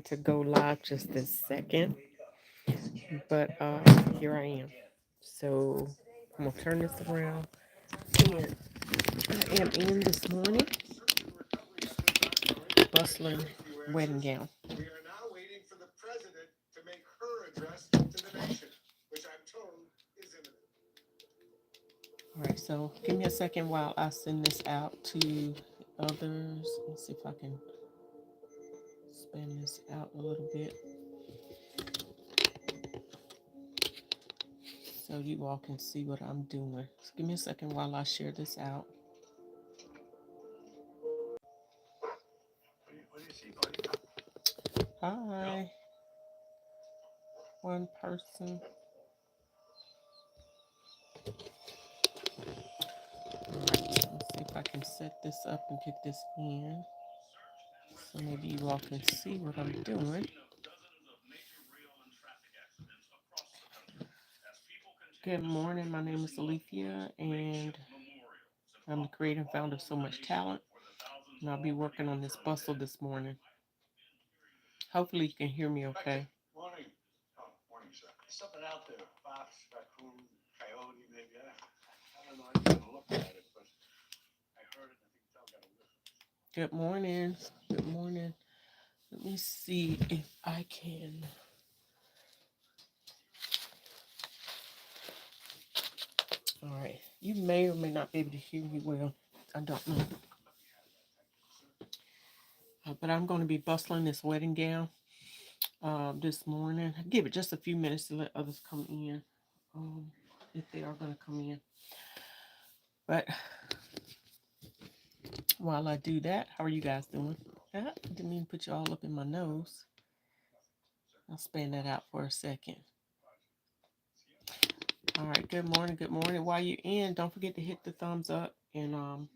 To go live just this second, but here I am. So I'm gonna turn this around, and I am in this morning bustling wedding gown. We are now waiting for the president to make her address to the nation, which I'm told is imminent. All right, so give me a second while I send this out to others. Let's see if I can span this out a little bit so you all can see what I'm doing. So give me a second while I share this out. What do you see, buddy? Hi, one person. All right, let's see if I can set this up and get this in so maybe you all can see what I'm doing. Good morning, my name is Alethea, and I'm the creator and founder of So Much Talent, and I'll be working on this bustle this morning. Hopefully you can hear me okay. Morning. Oh, morning, sir. Something out there. Fox, raccoon, coyote, maybe. I don't know. I didn't look at it, but I heard it. I think Tell got a whiff. Good morning. Good morning. Let me see if I can. All right. You may or may not be able to hear me well. I don't know. But I'm going to be bustling this wedding gown this morning. I'll give it just a few minutes to let others come in, if they are going to come in. But while I do that, how are you guys doing? I didn't mean to put you all up in my nose. I'll span that out for a second. All right, good morning, good morning. While you're in, don't forget to hit the thumbs up and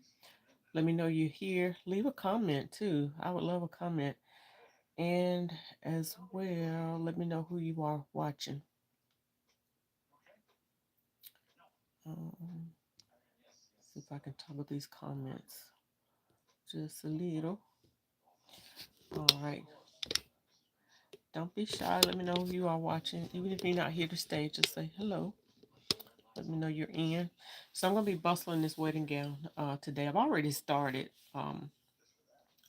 let me know you're here. Leave a comment too. I would love a comment. And as well, let me know who you are watching. See if I can toggle these comments just a little. All right. Don't be shy. Let me know who you are watching. Even if you're not here to stay, just say hello. Let me know you're in. So I'm going to be bustling this wedding gown today. I've already started.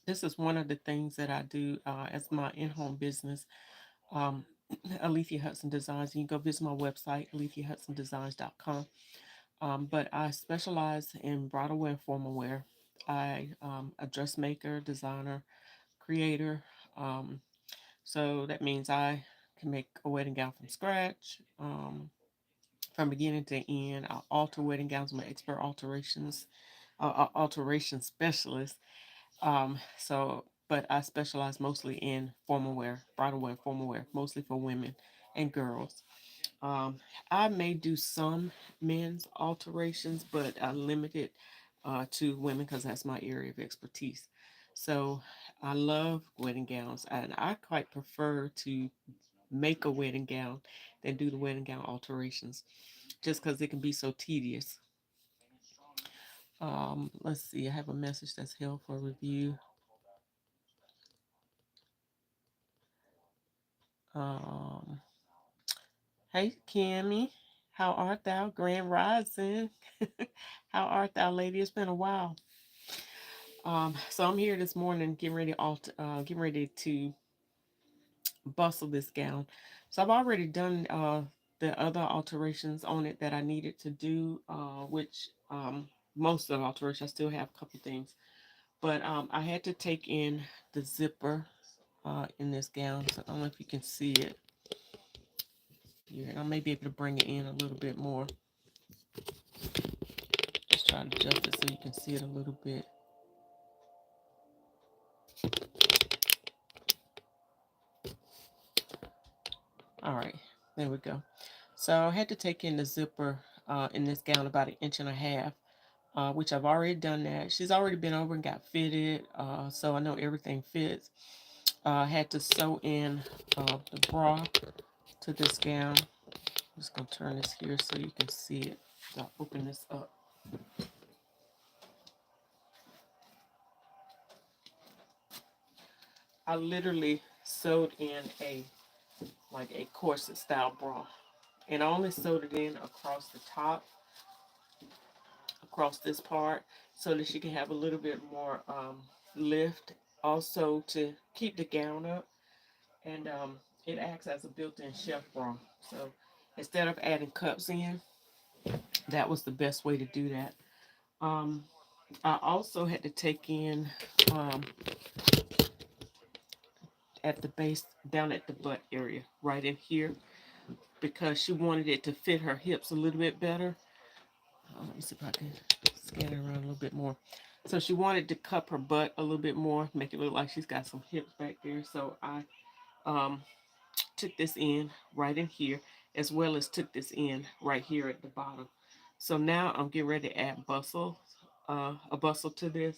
This is one of the things that I do as my in-home business. Alethea Hudson Designs. You can go visit my website, aletheahudsondesigns.com. But I specialize in bridal wear and formal wear. I a dressmaker, designer, creator. So that means I can make a wedding gown from scratch, from beginning to end. I alter wedding gowns. I'm an expert alteration specialist. But I specialize mostly in formal wear, bridal wear, formal wear, mostly for women and girls. Um, I may do some men's alterations, but I limit it to women because that's my area of expertise. So I love wedding gowns, and I quite prefer to make a wedding gown than do the wedding gown alterations, just because it can be so tedious. Let's see, I have a message that's held for review. Um, hey, Kimmy, how art thou? Grand Rising. How art thou, lady? It's been a while. So I'm here this morning getting ready to bustle this gown. So I've already done the other alterations on it that I needed to do, which most of the alterations, I still have a couple things. But I had to take in the zipper in this gown. So I don't know if you can see it here. I may be able to bring it in a little bit more. Just try to adjust it so you can see it a little bit. All right, there we go. So I had to take in the zipper in this gown about 1.5 inches, which I've already done that. She's already been over and got fitted, so I know everything fits. I had to sew in the bra to this gown. I'm just going to turn this here so you can see it. I'll open this up. I literally sewed in a like a corset style bra, and I only sewed it in across the top, across this part, so that she can have a little bit more lift, also to keep the gown up, and it acts as a built-in chef bra. So instead of adding cups in, that was the best way to do that. Um, I also had to take in um, at the base, down at the butt area, right in here, because she wanted it to fit her hips a little bit better. Let me see if I can scan it around a little bit more. So she wanted to cup her butt a little bit more, make it look like she's got some hips back there. So I um, took this in right in here, as well as took this in right here at the bottom. So now I'm getting ready to add bustle, a bustle to this.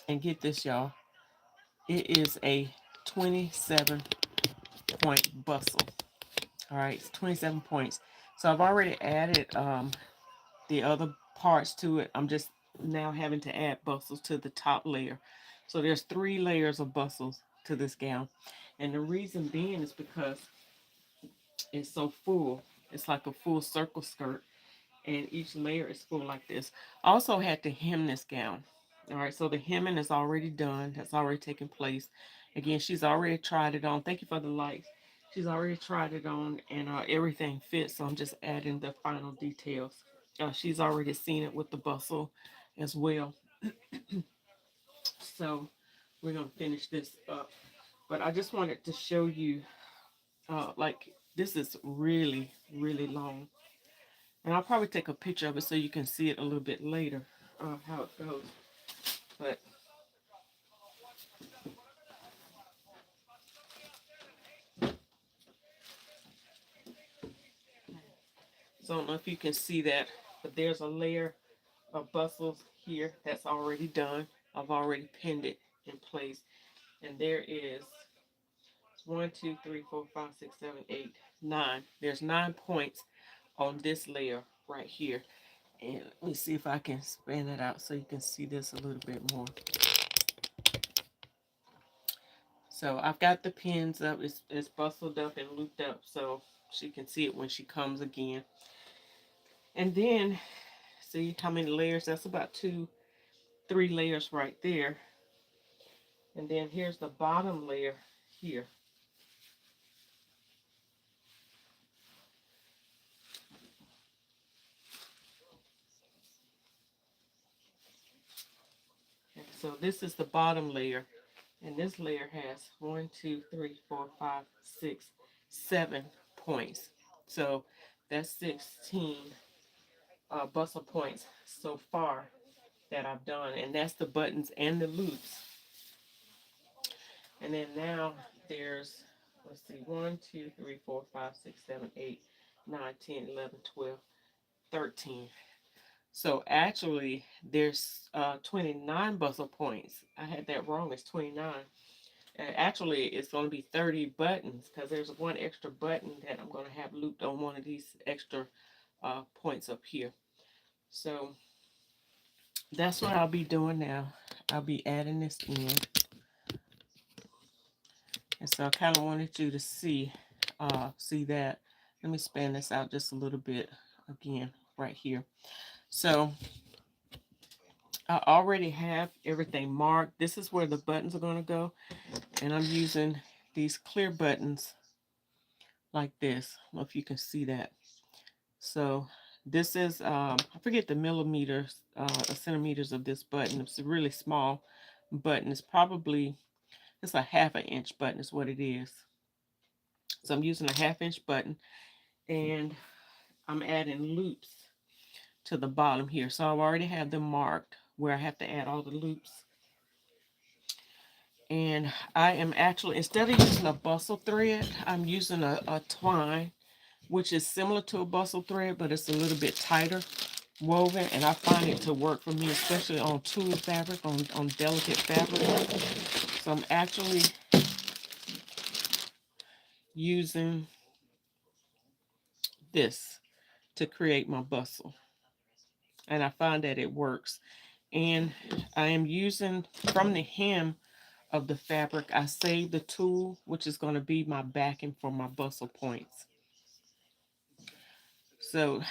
And get this, y'all. It is a 27 point bustle. All right, it's 27 points. So I've already added the other parts to it. I'm just now having to add bustles to the top layer. So there's 3 layers of bustles to this gown. And the reason being is because it's so full. It's like a full circle skirt, and each layer is full like this. I also had to hem this gown. All right, so the hemming is already done. That's already taken place. Again, she's already tried it on. Thank you for the likes. She's already tried it on, and everything fits. So I'm just adding the final details. She's already seen it with the bustle as well. So we're gonna finish this up. But I just wanted to show you, like this is really, really long. And I'll probably take a picture of it so you can see it a little bit later, how it goes. But so I don't know if you can see that, but there's a layer of bustles here that's already done. I've already pinned it in place. And there is 1, 2, 3, 4, 5, 6, 7, 8, 9. There's 9 points on this layer right here. And let me see if I can span it out so you can see this a little bit more. So I've got the pins up. It's bustled up and looped up so she can see it when she comes again. And then see how many layers? That's about 3 layers right there. And then here's the bottom layer here. And so this is the bottom layer. And this layer has 1, 2, 3, 4, 5, 6, 7 points. So that's 16 bustle points so far that I've done. And that's the buttons and the loops. And then now there's, let's see, 1, 2, 3, 4, 5, 6, 7, 8, 9, 10, 11, 12, 13. So actually, there's 29 bustle points. I had that wrong. It's 29. Actually, it's going to be 30 buttons because there's one extra button that I'm going to have looped on one of these extra points up here. So that's what I'll be doing now. I'll be adding this in. And so I kind of wanted you to see that. Let me span this out just a little bit again right here. So I already have everything marked. This is where the buttons are going to go. And I'm using these clear buttons like this. I don't know if you can see that. So this is, I forget the millimeters, centimeters of this button. It's a really small button. It's a 1/2 inch button is what it is. So I'm using a 1/2 inch button, and I'm adding loops to the bottom here. So I already have them marked where I have to add all the loops. And I am actually, instead of using a bustle thread, I'm using a twine, which is similar to a bustle thread, but it's a little bit tighter woven, and I find it to work for me, especially on tulle fabric, on delicate fabric. So I'm actually using this to create my bustle, and I find that it works. And I am using from the hem of the fabric. I saved the tool, which is going to be my backing for my bustle points. So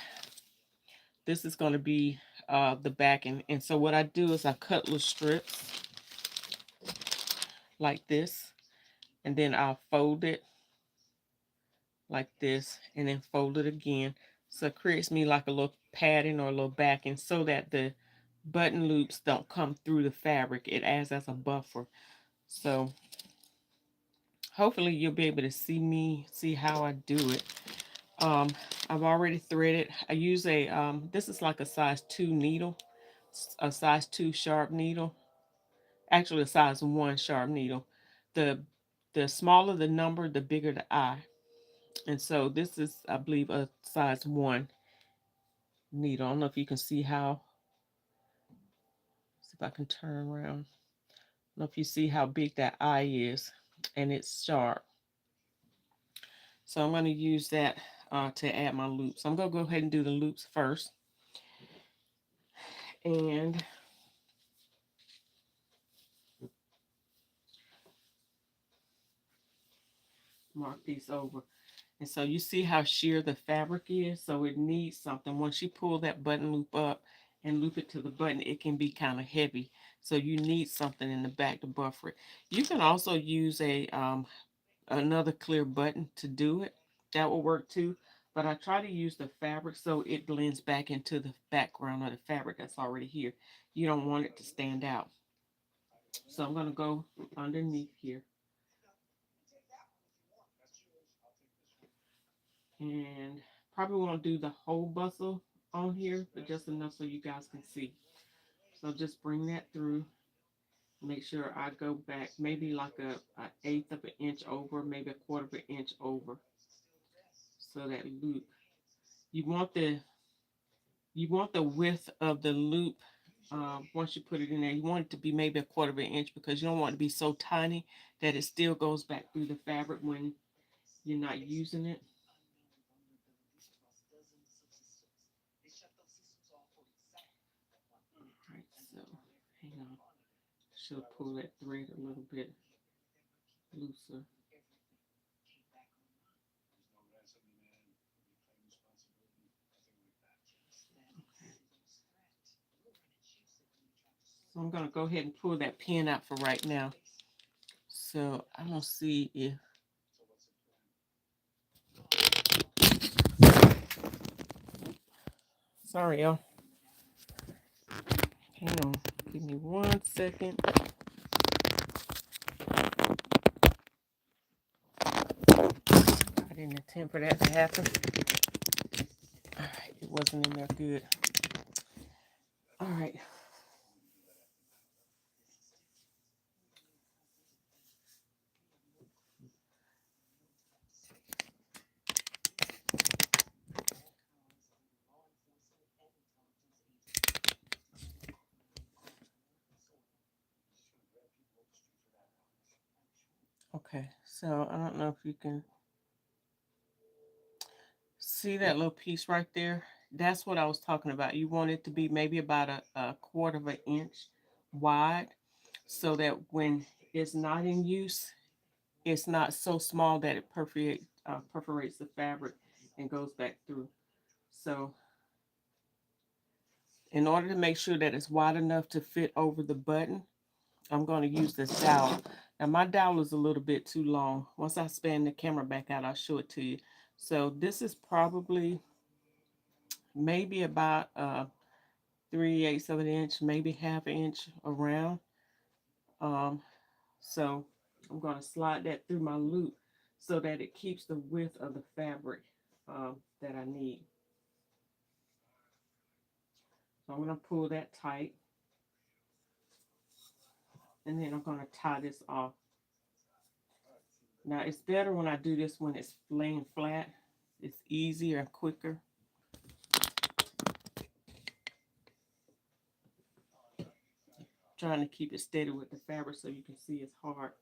this is going to be the backing. And so what I do is I cut little strips like this, and then I'll fold it like this, and then fold it again. So it creates me like a little padding or a little backing so that the button loops don't come through the fabric. It acts as a buffer. So hopefully you'll be able to see how I do it. I've already threaded. I use a this is like a size 2 needle, a size 2 sharp needle. Actually, a size 1 sharp needle. The the smaller the number, the bigger the eye. And so this is, I believe, a size 1 needle. I don't know if you can see how. See if I can turn around. I don't know if you see how big that eye is, and it's sharp. So I'm going to use that to add my loops. I'm going to go ahead and do the loops first. And mark these over. And so you see how sheer the fabric is? So it needs something. Once you pull that button loop up and loop it to the button, it can be kind of heavy. So you need something in the back to buffer it. You can also use a another clear button to do it. That will work too. But I try to use the fabric so it blends back into the background of the fabric that's already here. You don't want it to stand out. So I'm going to go underneath here. And probably won't do the whole bustle on here, but just enough so you guys can see. So just bring that through. Make sure I go back maybe like a eighth of an inch over, maybe a quarter of an inch over. So that loop. You want the width of the loop once you put it in there. You want it to be maybe a quarter of an inch because you don't want it to be so tiny that it still goes back through the fabric when you're not using it. All right, so hang on. Should pull that thread a little bit looser. So I'm going to go ahead and pull that pin out for right now. So I don't see if... Sorry, y'all. Hang on. Give me 1 second. I didn't intend for that to happen. All right, it wasn't in there good. All right. Okay, so I don't know if you can see that little piece right there. That's what I was talking about. You want it to be maybe about a quarter of an inch wide so that when it's not in use, it's not so small that it perforates the fabric and goes back through. So in order to make sure that it's wide enough to fit over the button, I'm going to use this dowel. Now my dowel is a little bit too long. Once I span the camera back out, I'll show it to you. So this is probably maybe about 3/8 of an inch, maybe half an inch around. Um, so I'm going to slide that through my loop so that it keeps the width of the fabric that I need. So I'm going to pull that tight, and then I'm going to tie this off. Now it's better when I do this when it's laying flat. It's easier and quicker. Trying to keep it steady with the fabric so you can see it's hard.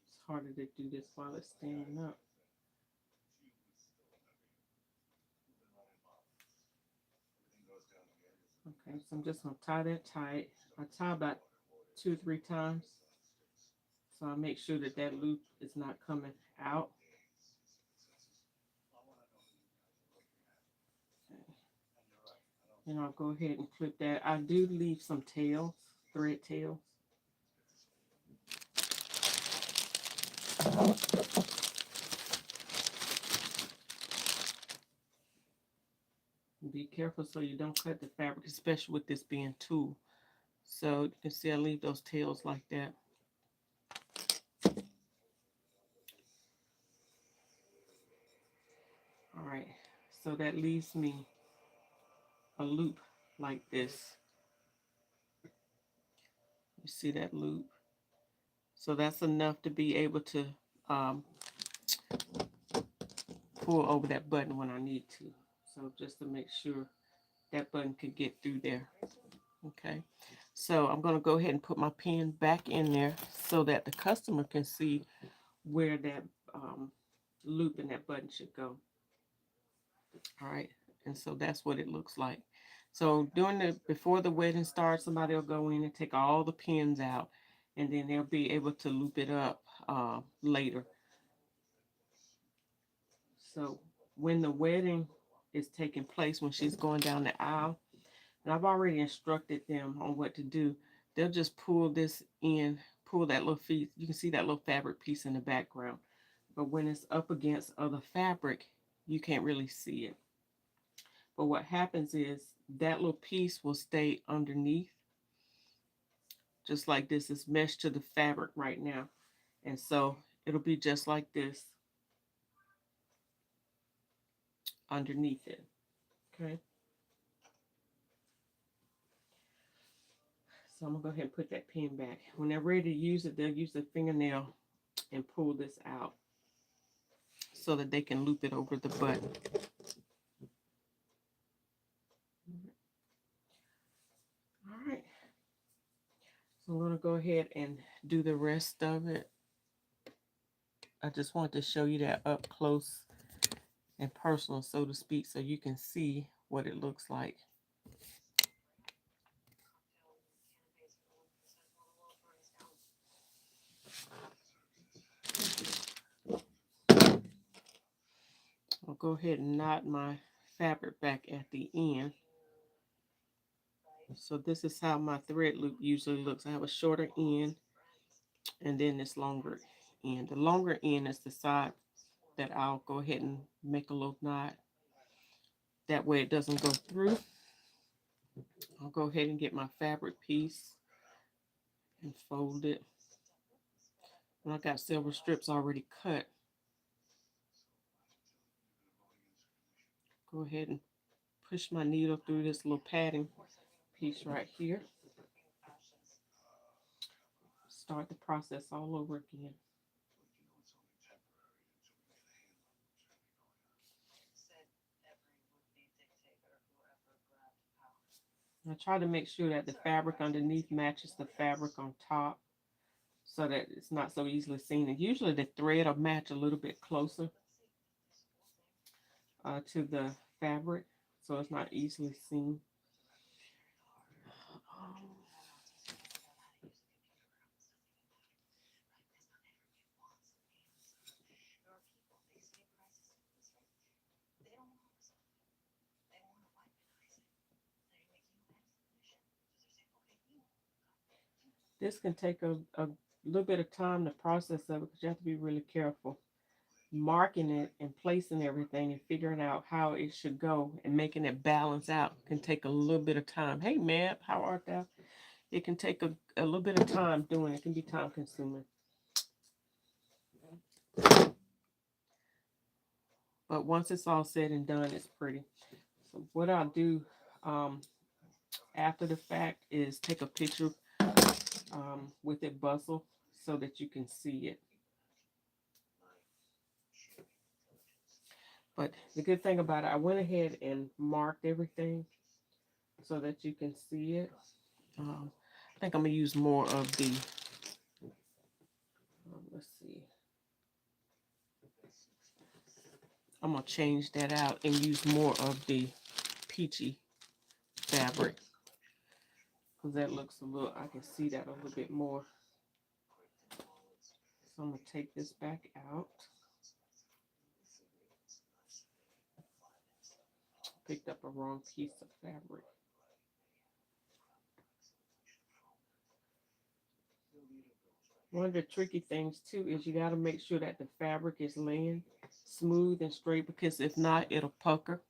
It's harder to do this while it's standing up. Okay, so I'm just gonna tie that tight. I tie about 2 or 3 times, so I make sure that that loop is not coming out. Okay. And I'll go ahead and clip that. I do leave some tails, thread tails. Be careful so you don't cut the fabric, especially with this being tulle. So you can see I leave those tails like that. All right, so that leaves me a loop like this. You see that loop? So that's enough to be able to um, pull over that button when I need to. So just to make sure that button could get through there. Okay, so I'm going to go ahead and put my pen back in there so that the customer can see where that loop and that button should go. All right, and so that's what it looks like. So before the wedding starts, somebody will go in and take all the pins out, and then they'll be able to loop it up later. So when the wedding is taking place, when she's going down the aisle, and I've already instructed them on what to do, they'll just pull this in, pull that little piece. You can see that little fabric piece in the background. But when it's up against other fabric, you can't really see it. But what happens is that little piece will stay underneath, just like this is meshed to the fabric right now. And so it'll be just like this underneath it. Okay. So I'm gonna go ahead and put that pin back. When they're ready to use it, they'll use the fingernail and pull this out so that they can loop it over the button. All right. So I'm gonna go ahead and do the rest of it. I just want to show you that up close and personal, so to speak, so you can see what it looks like. I'll go ahead and knot my fabric back at the end. So this is how my thread loop usually looks. I have a shorter end and then this longer end. The longer end is the side that I'll go ahead and make a little knot. That way it doesn't go through. I'll go ahead and get my fabric piece and fold it. And I got several strips already cut. Go ahead and push my needle through this little padding piece right here. Start the process all over again. I try to make sure that the fabric underneath matches the fabric on top so that it's not so easily seen. And usually the thread will match a little bit closer to the fabric so it's not easily seen. This can take a little bit of time to process of it because you have to be really careful. Marking it and placing everything and figuring out how it should go and making it balance out can take a little bit of time. Hey, Mab, how art thou? It can take a little bit of time doing it. It can be time consuming. But once it's all said and done, it's pretty. So what I'll do after the fact is take a picture with it bustle so that you can see it. But the good thing about it, I went ahead and marked everything so that you can see it. I think I'm going to use more of the, let's see. I'm going to change that out and use more of the peachy fabric, because that looks a little, I can see that a little bit more. So I'm going to take this back out. Picked up a wrong piece of fabric. One of the tricky things too is you got to make sure that the fabric is laying smooth and straight, because if not, it'll pucker.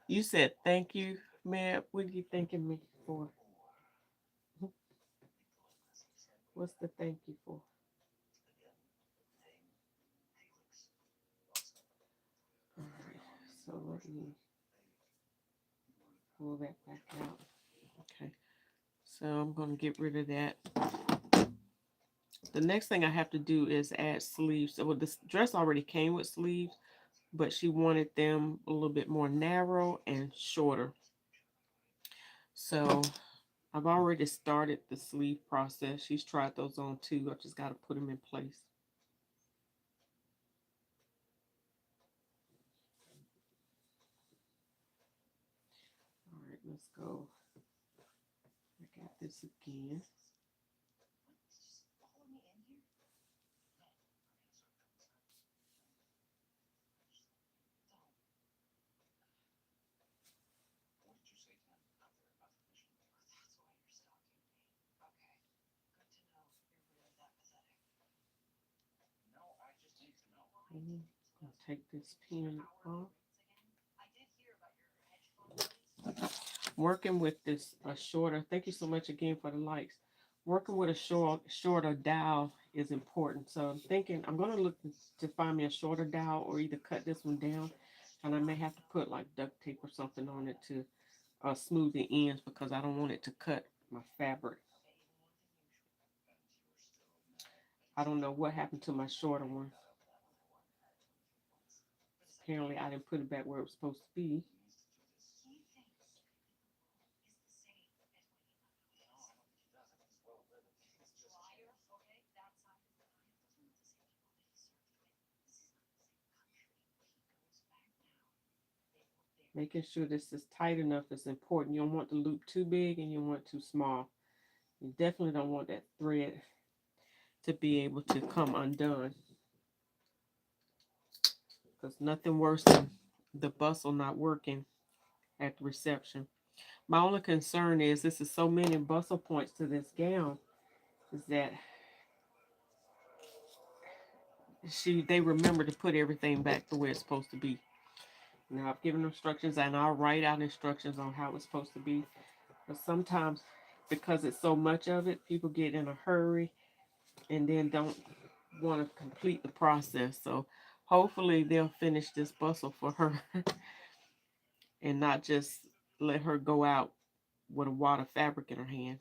You said thank you, man. What are you thanking me for? What's the thank you for? All right, so let me pull that back out. Okay, so I'm going to get rid of that. The next thing I have to do is add sleeves. So this dress already came with sleeves, but she wanted them a little bit more narrow and shorter. So I've already started the sleeve process. She's tried those on too. I just got to put them in place. All right, let's go. I got this again. I'll take this pin off. Working with this shorter, thank you so much again for the likes. Working with a shorter dowel is important. So I'm thinking I'm going to look to find me a shorter dowel, or either cut this one down, and I may have to put like duct tape or something on it to smooth the ends, because I don't want it to cut my fabric. I don't know what happened to my shorter one. Apparently I didn't put it back where it was supposed to be. Making sure this is tight enough is important. You don't want the loop too big and you don't want it too small. You definitely don't want that thread to be able to come undone, because nothing worse than the bustle not working at the reception. My only concern is this is so many bustle points to this gown, is that they remember to put everything back the way it's supposed to be. Now I've given instructions, and I'll write out instructions on how it's supposed to be. But sometimes, because it's so much of it, people get in a hurry and then don't want to complete the process. So hopefully they'll finish this bustle for her and not just let her go out with a wad of fabric in her hand.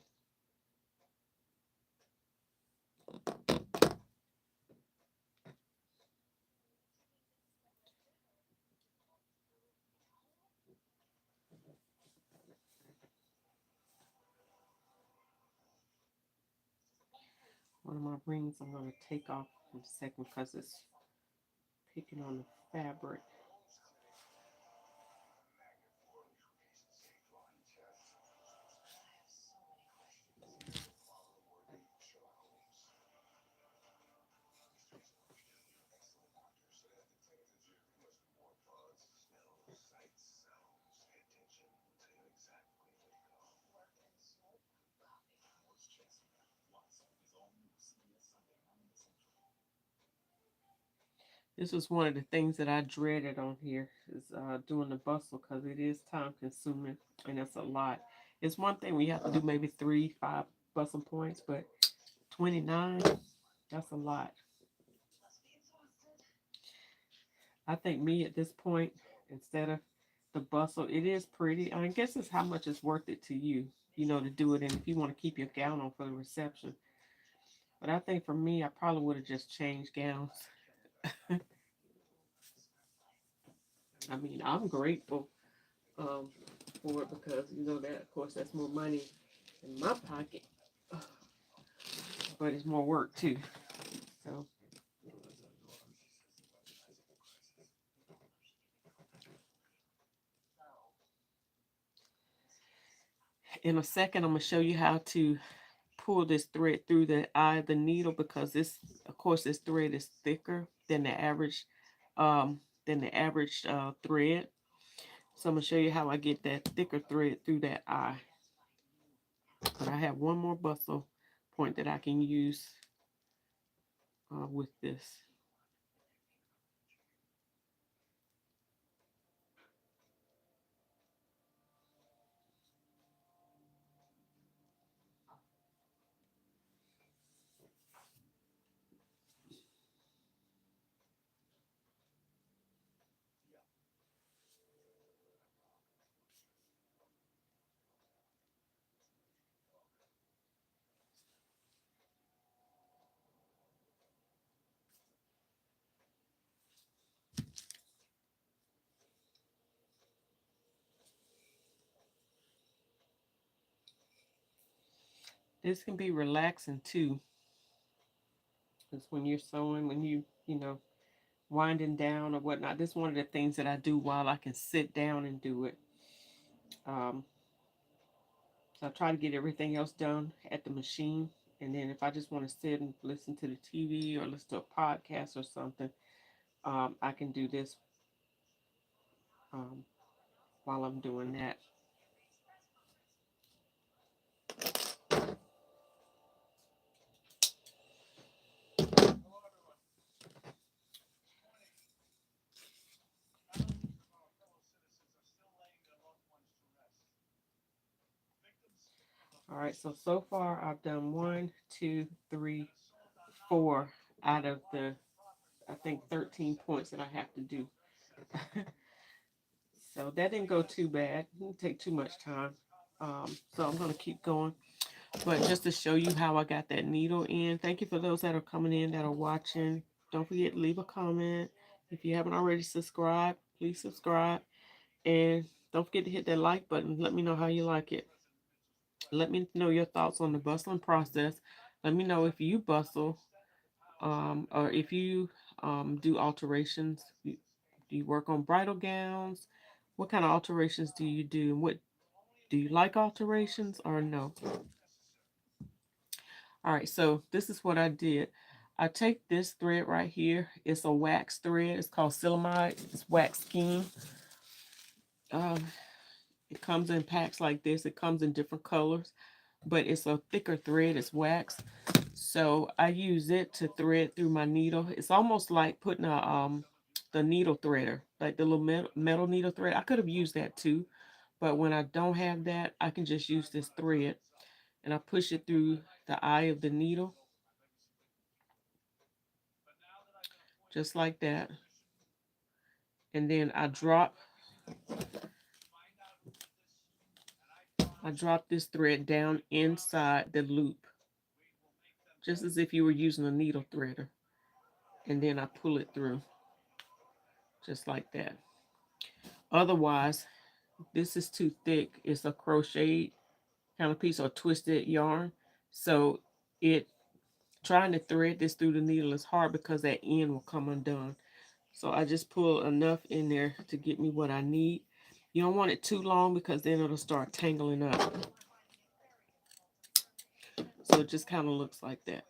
One of my rings I'm going to take off in a second because it's picking on the fabric. This was one of the things that I dreaded on here, is doing the bustle, because it is time consuming and it's a lot. It's one thing we have to do maybe 3, 5 bustle points, but 29, that's a lot. I think me at this point, instead of the bustle, it is pretty. I guess it's how much it's worth it to you, to do it. And if you want to keep your gown on for the reception. But I think for me, I probably would have just changed gowns. I mean, I'm grateful um, for it, because, that, of course, that's more money in my pocket. But it's more work, too. So In a second, I'm going to show you how to pull this thread through the eye of the needle, because this, of course, this thread is thicker than the average thread. So I'm going to show you how I get that thicker thread through that eye. But I have one more bustle point that I can use with this. This can be relaxing too, because when you're sewing, when you know, winding down or whatnot, this is one of the things that I do while I can sit down and do it. Um, so I try to get everything else done at the machine, and then if I just want to sit and listen to the TV or listen to a podcast or something, I can do this um, while I'm doing that. All right, so far I've done 1, 2, 3, 4 out of the, I think, 13 points that I have to do. So that didn't go too bad. It didn't take too much time. So I'm going to keep going. But just to show you how I got that needle in, thank you for those that are coming in, that are watching. Don't forget to leave a comment. If you haven't already subscribed, please subscribe. And don't forget to hit that like button. Let me know how you like it. Let me know your thoughts on the bustling process. Let me know if you bustle, or if you do alterations. Do you work on bridal gowns? What kind of alterations do you do? What do you like, alterations or no? All right, so this is what I did. I take this thread right here. It's a wax thread. It's called Silamide. It's wax skein. Um, it comes in packs like this. It comes in different colors, but it's a thicker thread. It's wax. So I use it to thread through my needle. It's almost like putting a the needle threader, like the little metal needle thread. I could have used that too, but when I don't have that, I can just use this thread, and I push it through the eye of the needle, just like that. And then I drop this thread down inside the loop, just as if you were using a needle threader. And then I pull it through, just like that. Otherwise, this is too thick. It's a crocheted kind of piece or twisted yarn. So it trying to thread this through the needle is hard because that end will come undone. So I just pull enough in there to get me what I need. You don't want it too long because then it'll start tangling up. So it just kind of looks like that.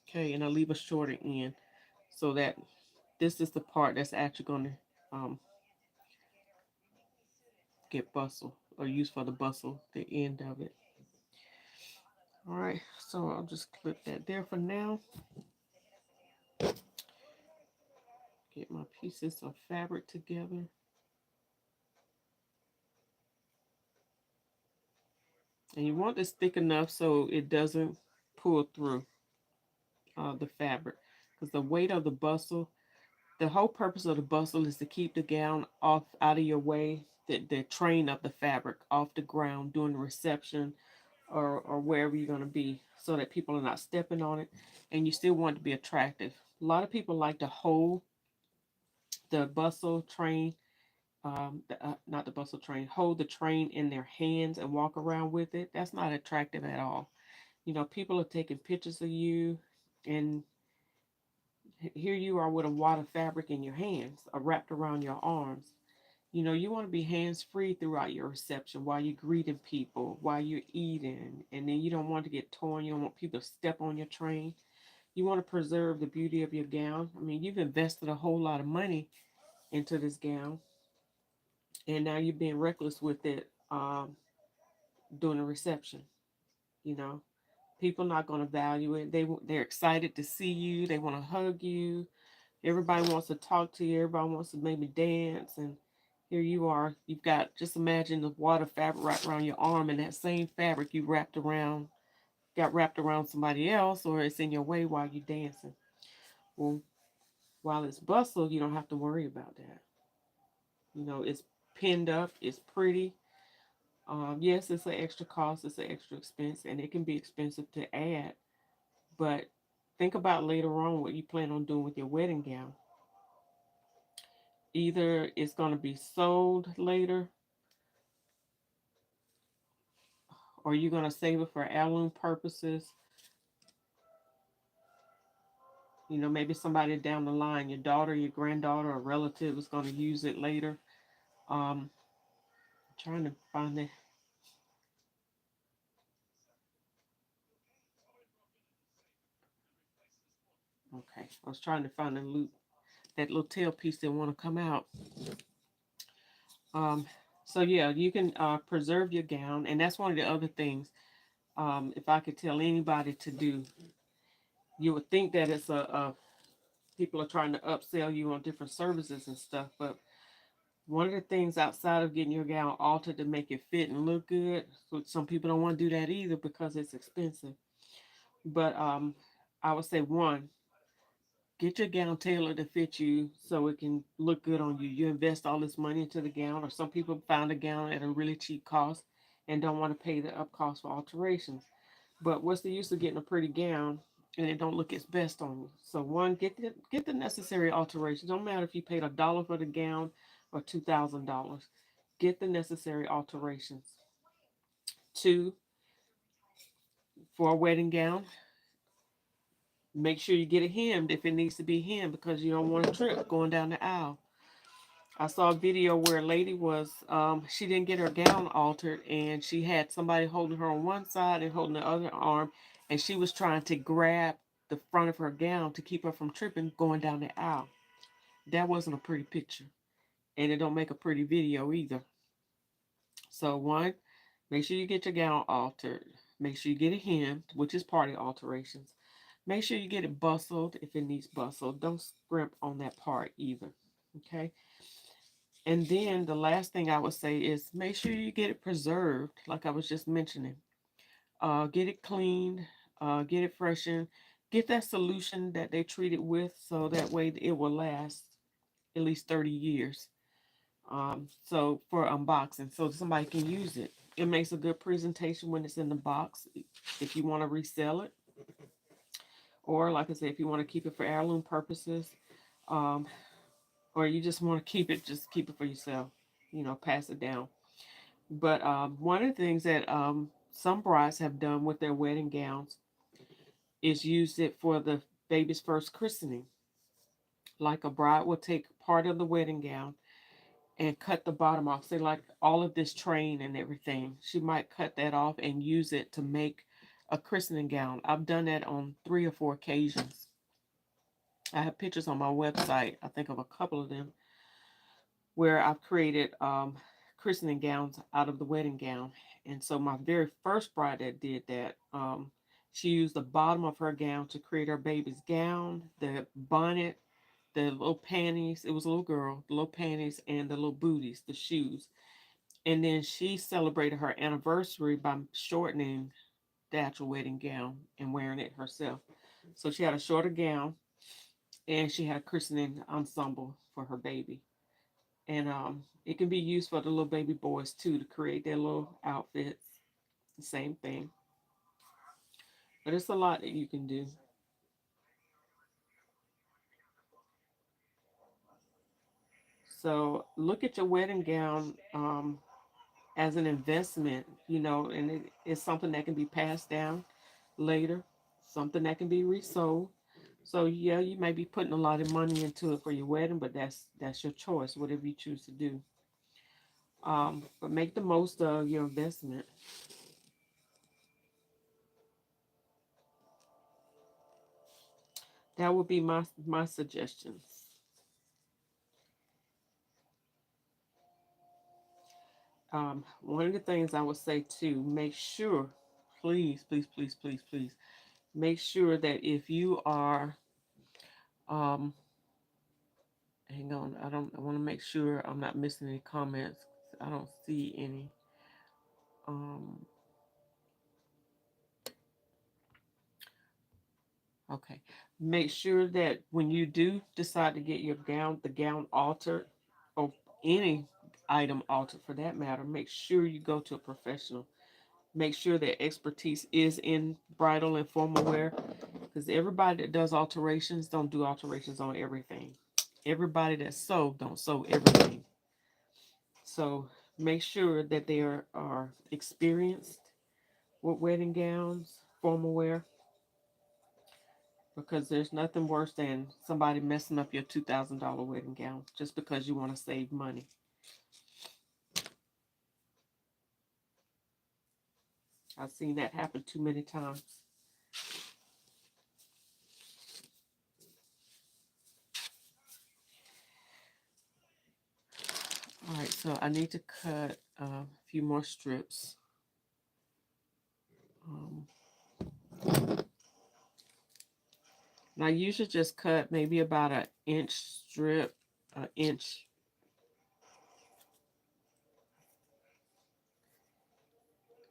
Okay, and I leave a shorter end so that this is the part that's actually going to get bustle or used for the bustle, the end of it. All right, so I'll just clip that there for now. Get my pieces of fabric together. And you want this thick enough so it doesn't pull through the fabric. Because the weight of the bustle, the whole purpose of the bustle is to keep the gown off out of your way, the train of the fabric off the ground during the reception or wherever you're going to be, so that people are not stepping on it, and you still want it to be attractive. A lot of people like to hold the bustle train, not the bustle train, hold the train in their hands and walk around with it. That's not attractive at all. You know, people are taking pictures of you, and here you are with a wad of fabric in your hands, wrapped around your arms. You know, you want to be hands free throughout your reception while you're greeting people, while you're eating, and then you don't want to get torn. You don't want people to step on your train. You want to preserve the beauty of your gown. I mean, you've invested a whole lot of money into this gown, and now you're being reckless with it during the reception. You know, people not going to value it. They're excited to see you. They want to hug you. Everybody wants to talk to you. Everybody wants to maybe dance. And here you are. You've got, just imagine the water fabric wrapped around your arm, and that same fabric you got wrapped around somebody else, or it's in your way while you're dancing. Well, while it's bustle, you don't have to worry about that. You know, it's pinned up, it's pretty. Yes, it's an extra cost, it's an extra expense, and it can be expensive to add. But think about later on what you plan on doing with your wedding gown. Either it's going to be sold later, or you're going to save it for heirloom purposes. You know, maybe somebody down the line, your daughter, your granddaughter, or relative is going to use it later. Um, trying to find it. Okay, I was trying to find the loop. That little tail piece didn't want to come out. Um, so yeah, you can preserve your gown, and that's one of the other things. If I could tell anybody to do, you would think that it's a people are trying to upsell you on different services and stuff, but one of the things outside of getting your gown altered to make it fit and look good, so some people don't want to do that either because it's expensive. But I would say one, get your gown tailored to fit you so it can look good on you. You invest all this money into the gown, or some people found a gown at a really cheap cost and don't want to pay the up cost for alterations. But what's the use of getting a pretty gown and it don't look its best on you? So one, get the necessary alterations. Don't matter if you paid $1 for the gown or $2,000. Get the necessary alterations. Two, for a wedding gown, make sure you get it hemmed if it needs to be hemmed because you don't want to trip going down the aisle. I saw a video where a lady was, she didn't get her gown altered, and she had somebody holding her on one side and holding the other arm, and she was trying to grab the front of her gown to keep her from tripping going down the aisle. That wasn't a pretty picture, and it don't make a pretty video either. So one, make sure you get your gown altered. Make sure you get it hemmed, which is part of alterations. Make sure you get it bustled if it needs bustled. Don't scrimp on that part either. Okay. And then the last thing I would say is make sure you get it preserved, like I was just mentioning. Get it cleaned, get it freshened, get that solution that they treat it with so that way it will last at least 30 years. So for unboxing, so somebody can use it. It makes a good presentation when it's in the box if you want to resell it. Or, like I said, if you want to keep it for heirloom purposes, um, or you just want to keep it, just keep it for yourself, pass it down. But one of the things that some brides have done with their wedding gowns is use it for the baby's first christening. Like a bride will take part of the wedding gown and cut the bottom off. Say, like all of this train and everything, she might cut that off and use it to make a christening gown. I've done that on 3 or 4 occasions. I have pictures on my website, I think of a couple of them, where I've created christening gowns out of the wedding gown. And so my very first bride that did that, she used the bottom of her gown to create her baby's gown, the bonnet, the little panties. It was a little girl, the little panties and the little booties, the shoes. And then she celebrated her anniversary by shortening the actual wedding gown and wearing it herself. So she had a shorter gown and she had a christening ensemble for her baby. And it can be used for the little baby boys too to create their little outfits. The same thing, but it's a lot that you can do. So look at your wedding gown as an investment, and it's something that can be passed down later, something that can be resold. So yeah, you may be putting a lot of money into it for your wedding, but that's your choice, whatever you choose to do. But make the most of your investment. That would be my suggestions. One of the things I would say too, make sure, please, please, please, please, please, make sure that if you are, um, hang on, I want to make sure I'm not missing any comments. I don't see any. Um, okay, make sure that when you do decide to get your gown, the gown altered, or any item altered for that matter, make sure you go to a professional. Make sure that expertise is in bridal and formal wear, because everybody that does alterations don't do alterations on everything. Everybody that sew don't sew everything. So make sure that they are experienced with wedding gowns, formal wear, because there's nothing worse than somebody messing up your $2,000 wedding gown just because you want to save money. I've seen that happen too many times. All right, so I need to cut a few more strips. Um, and I usually just cut maybe about an inch strip, an inch.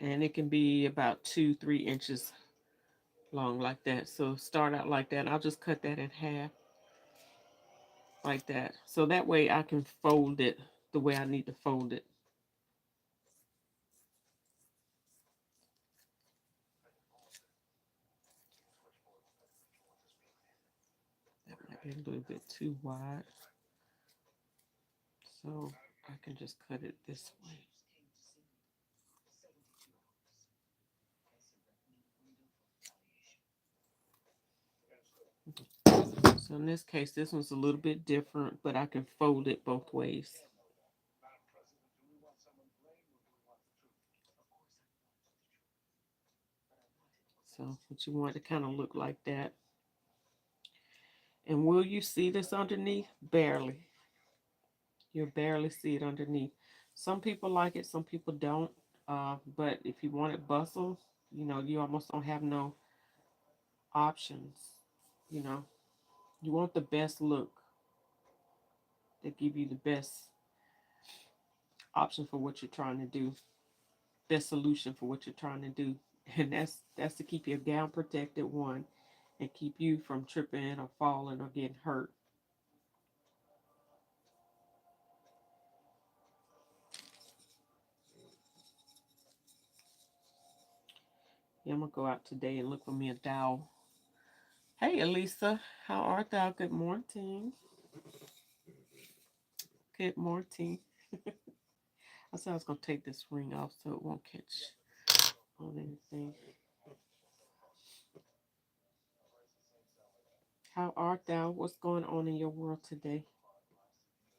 And it can be about 2, 3 inches long like that. So start out like that. I'll just cut that in half like that. So that way I can fold it the way I need to fold it. That might be a little bit too wide. So I can just cut it this way. So in this case, this one's a little bit different, but I can fold it both ways. So what you want it to kind of look like that. And will you see this underneath? Barely. You'll barely see it underneath. Some people like it, some people don't. But if you want it bustle, you almost don't have no options. You know, you want the best look that give you the best option for what you're trying to do, best solution for what you're trying to do, and that's to keep your gown protected, one, and keep you from tripping or falling or getting hurt. Yeah, I'm gonna go out today and look for me a dowel. Hey, Elisa, how art thou? Good morning. Good morning. I said I was gonna take this ring off so it won't catch on anything. How art thou? What's going on in your world today,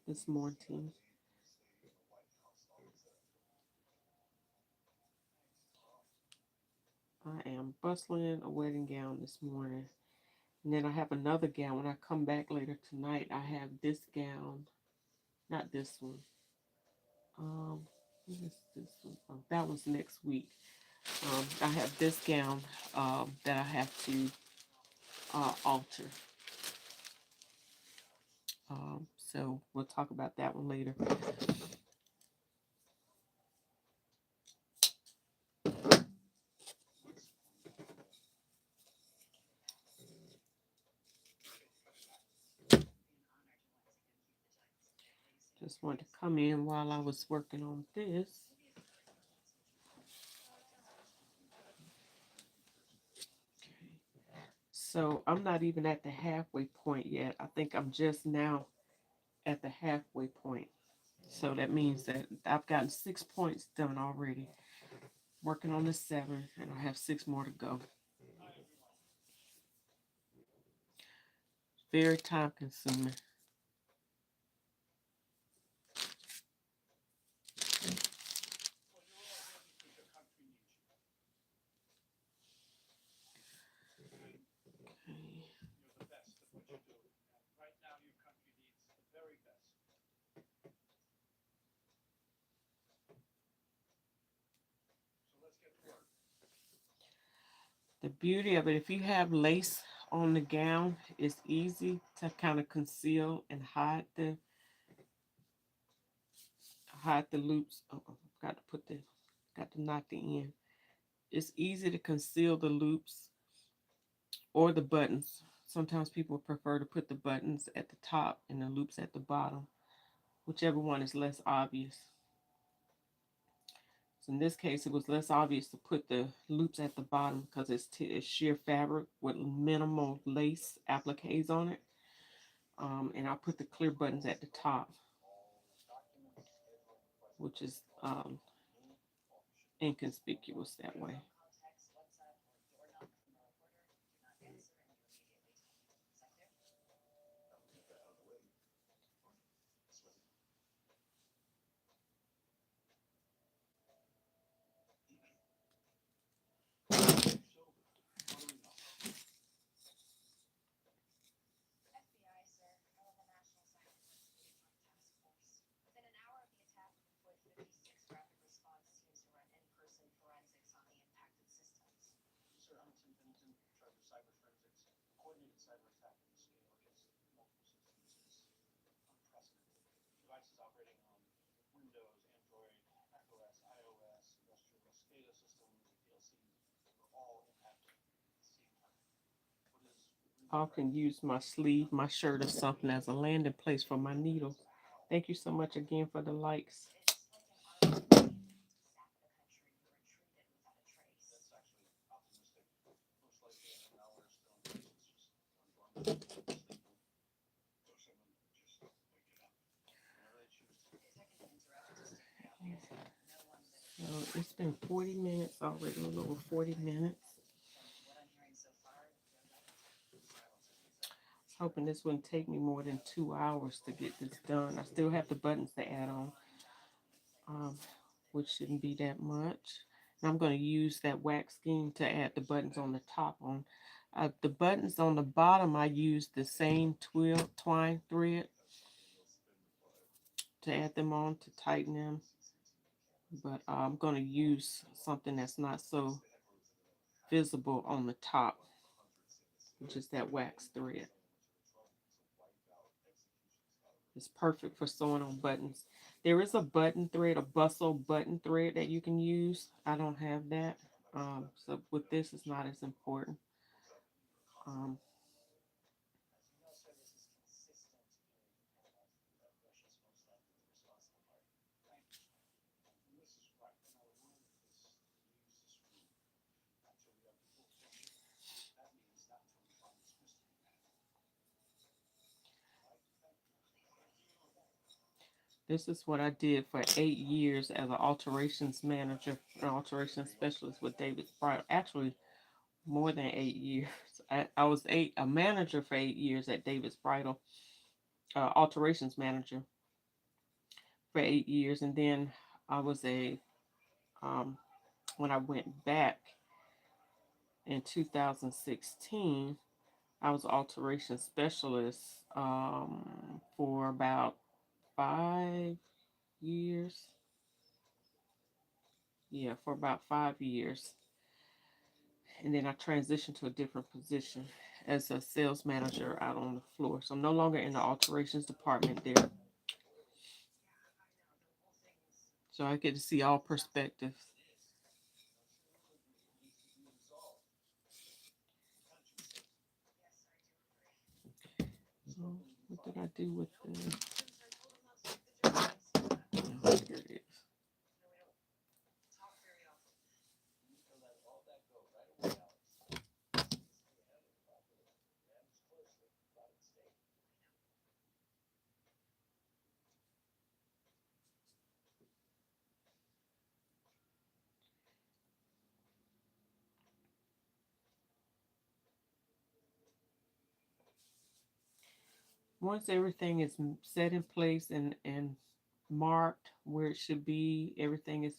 this morning? I am bustling a wedding gown this morning. And then I have another gown. When I come back later tonight, I have this gown. Not this one. What is this one? Oh, that one's next week. I have this gown that I have to alter. So we'll talk about that one later. Just wanted to come in while I was working on this. So I'm not even at the halfway point yet. I think I'm just now at the halfway point. So that means that I've gotten 6 points done already. Working on the 7, and I have 6 more to go. Very time consuming. The beauty of it, if you have lace on the gown, it's easy to kind of conceal and hide the loops. Oh, got to put the got to knot the end. It's easy to conceal the loops or the buttons. Sometimes people prefer to put the buttons at the top and the loops at the bottom, whichever one is less obvious. So in this case, it was less obvious to put the loops at the bottom because it's sheer fabric with minimal lace appliques on it. And I put the clear buttons at the top, which is inconspicuous that way. I often use my sleeve, my shirt, or something as a landing place for my needles. Thank you so much again for the likes. So it's been 40 minutes already, a little over 40 minutes. Hoping this wouldn't take me more than 2 hours to get this done. I still have the buttons to add on, um, which shouldn't be that much. And I'm going to use that wax scheme to add the buttons on the top on. The buttons on the bottom, I used the same twine thread to add them on to tighten them. But I'm going to use something that's not so visible on the top, which is that wax thread. It's perfect for sewing on buttons. There is a button thread, a bustle button thread that you can use. I don't have that. So with this, it's not as important. Um, this is what I did for 8 years as an alterations manager, an alterations specialist with David Bridal. Actually, more than 8 years. I was a manager for 8 years at David's Bridal, alterations manager for 8 years, and then I was um, when I went back in 2016, I was alteration specialist for about 5 years. Yeah, for about 5 years. And then I transitioned to a different position as a sales manager out on the floor. So I'm no longer in the alterations department there. So I get to see all perspectives. So what did I do with the... Oh, here it is. Once everything is set in place and marked where it should be, everything is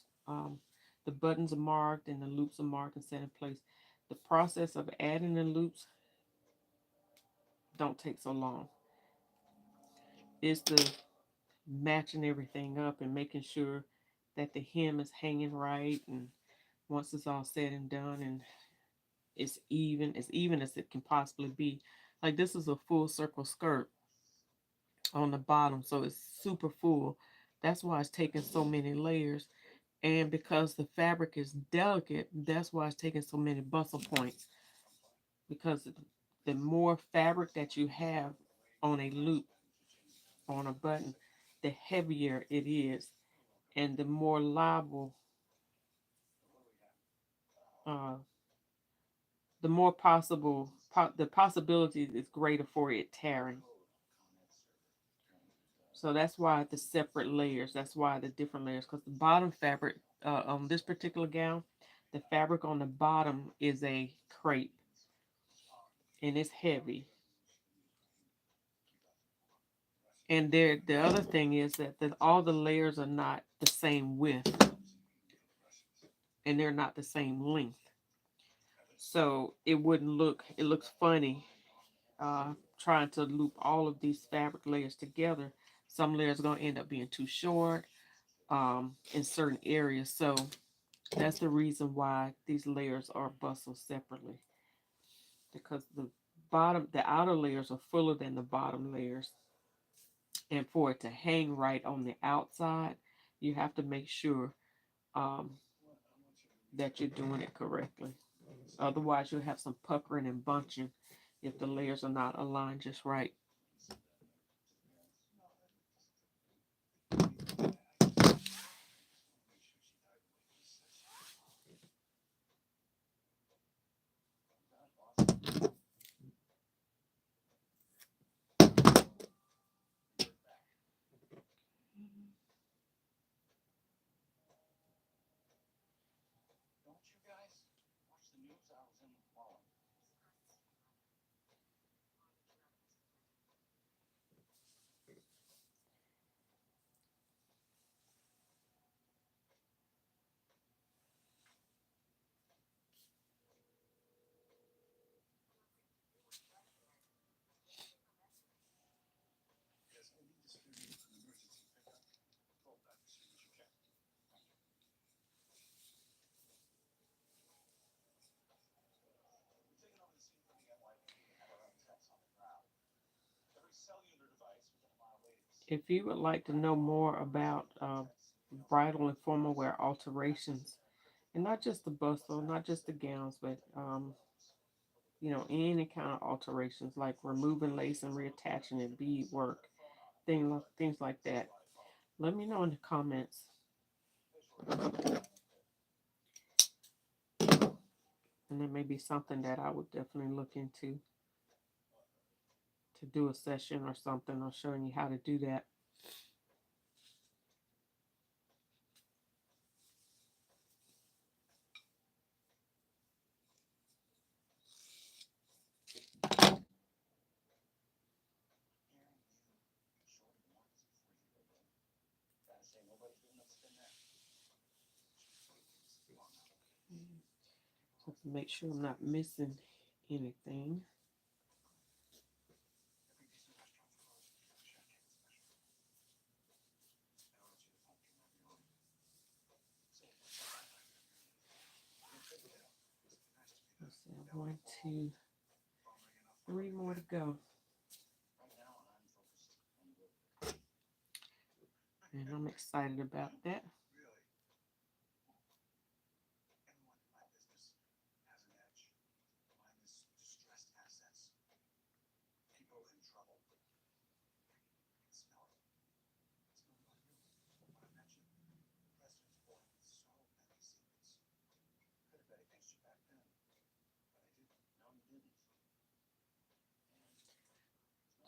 the buttons are marked and the loops are marked and set in place. The process of adding the loops don't take so long. It's the matching everything up and making sure that the hem is hanging right. And once it's all said and done, and it's even as it can possibly be. Like this is a full circle skirt on the bottom, so it's super full. That's why it's taking so many layers. And because the fabric is delicate, that's why it's taking so many bustle points. Because the more fabric that you have on a loop, on a button, the heavier it is, and the more liable, uh, the more the possibility is greater for it tearing. So that's why the separate layers. That's why the different layers. Because the bottom fabric on this particular gown, the fabric on the bottom is a crepe, and it's heavy. And the other thing is that all the layers are not the same width, and they're not the same length. So it wouldn't look. It looks funny trying to loop all of these fabric layers together. Some layers are going to end up being too short in certain areas. So that's the reason why these layers are bustled separately, because the outer layers are fuller than the bottom layers. And for it to hang right on the outside, you have to make sure um, that you're doing it correctly. Otherwise, you'll have some puckering and bunching if the layers are not aligned just right. If you would like to know more about bridal and formal wear alterations, and not just the bustle, not just the gowns, but any kind of alterations like removing lace and reattaching it, bead work, things like that, let me know in the comments. And it may be something that I would definitely look into to do a session or something, or showing you how to do that. So to make sure I'm not missing anything. Let's see, 1, 2, 3 more to go. And I'm excited about that.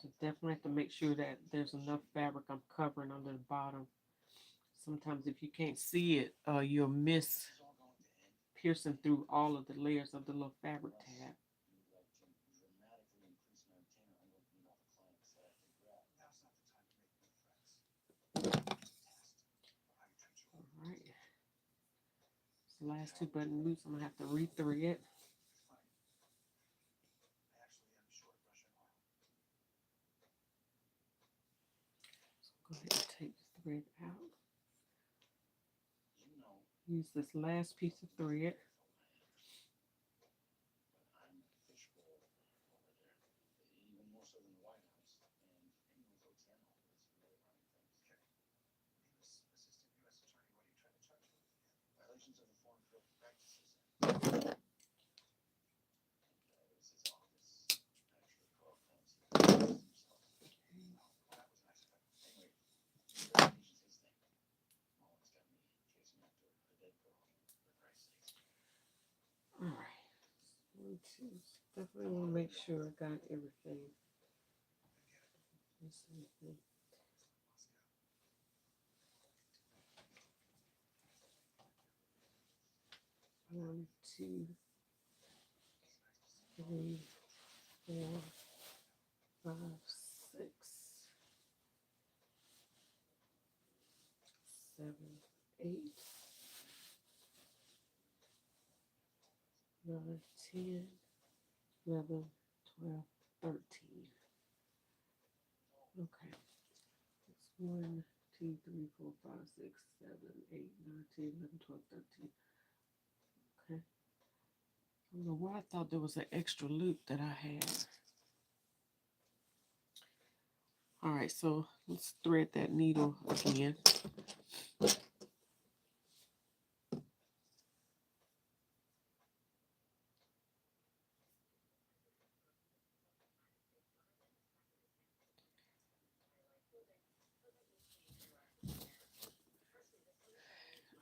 So definitely have to make sure that there's enough fabric I'm covering under the bottom. Sometimes if you can't see it, you'll miss piercing through all of the layers of the little fabric tab. All right. The last two button loops, I'm gonna have to re-thread. So go ahead and take the thread out. Use this last piece of thread. to definitely want to make sure I got everything. One, two, three, four, five, 6, 7, 8, 9, 10, 11, 12, 13. Okay. It's 1, 2, 3, 4, 5, 6, 7, 8, 9, 10, 11, 12, 13. Okay. I don't know why I thought there was an extra loop that I had. All right, so let's thread that needle again.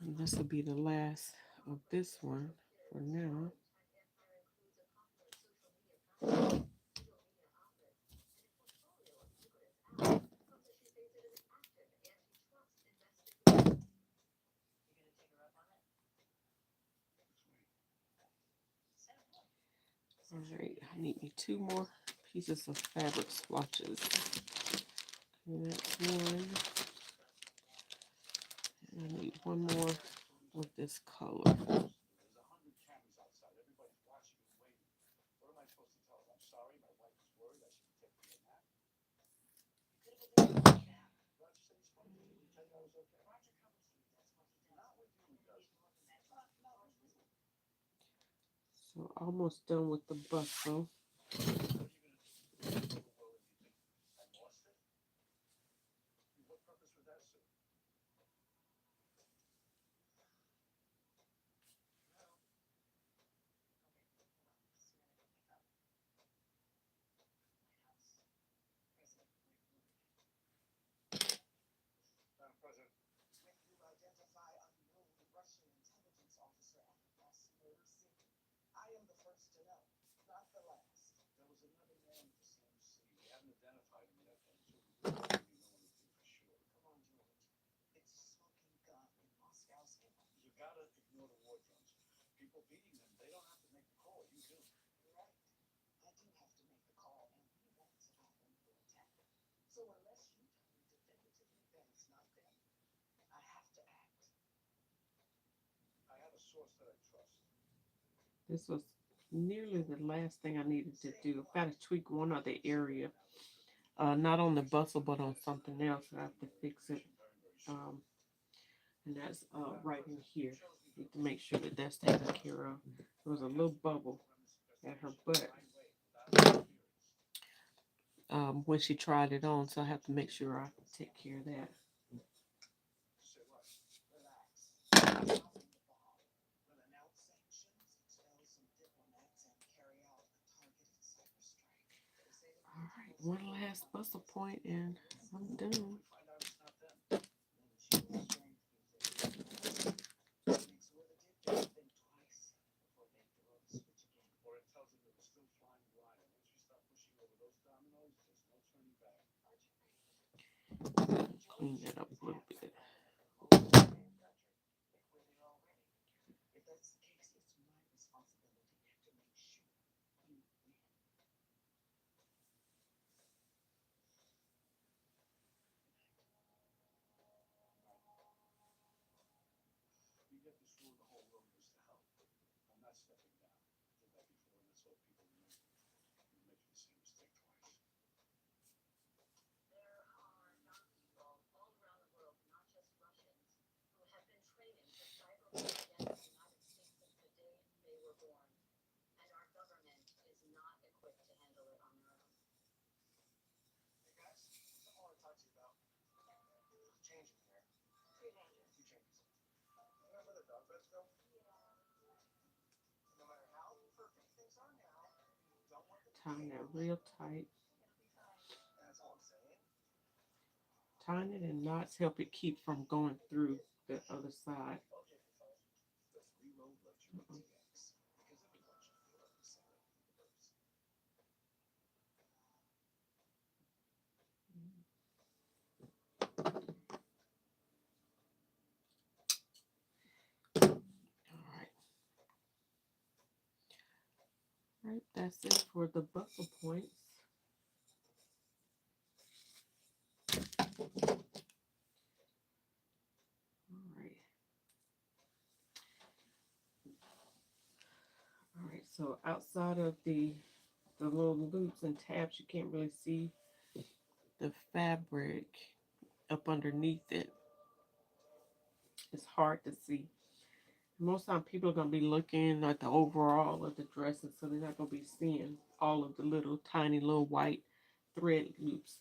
And this will be the last of this one for now. All right, I need me 2 more pieces of fabric swatches. And that's one. And I need one more of this color. So almost done with the bustle. This was nearly the last thing I needed to do. I've got to tweak one other area. Not on the bustle, but on something else. I have to fix it. And that's right in here. Need to make sure that that's taken care of. There was a little bubble at her butt when she tried it on, so I have to make sure I take care of that. All right, one last bustle point and I'm done. Clean that up a little bit. Tying that real tight. Tying it in knots help it keep from going through the other side. right, that's it for the bustle points. All right, so outside of the little loops and tabs, you can't really see the fabric up underneath it. It's hard to see. Most time people are going to be looking at the overall of the dresses, so they're not going to be seeing all of the little tiny little white thread loops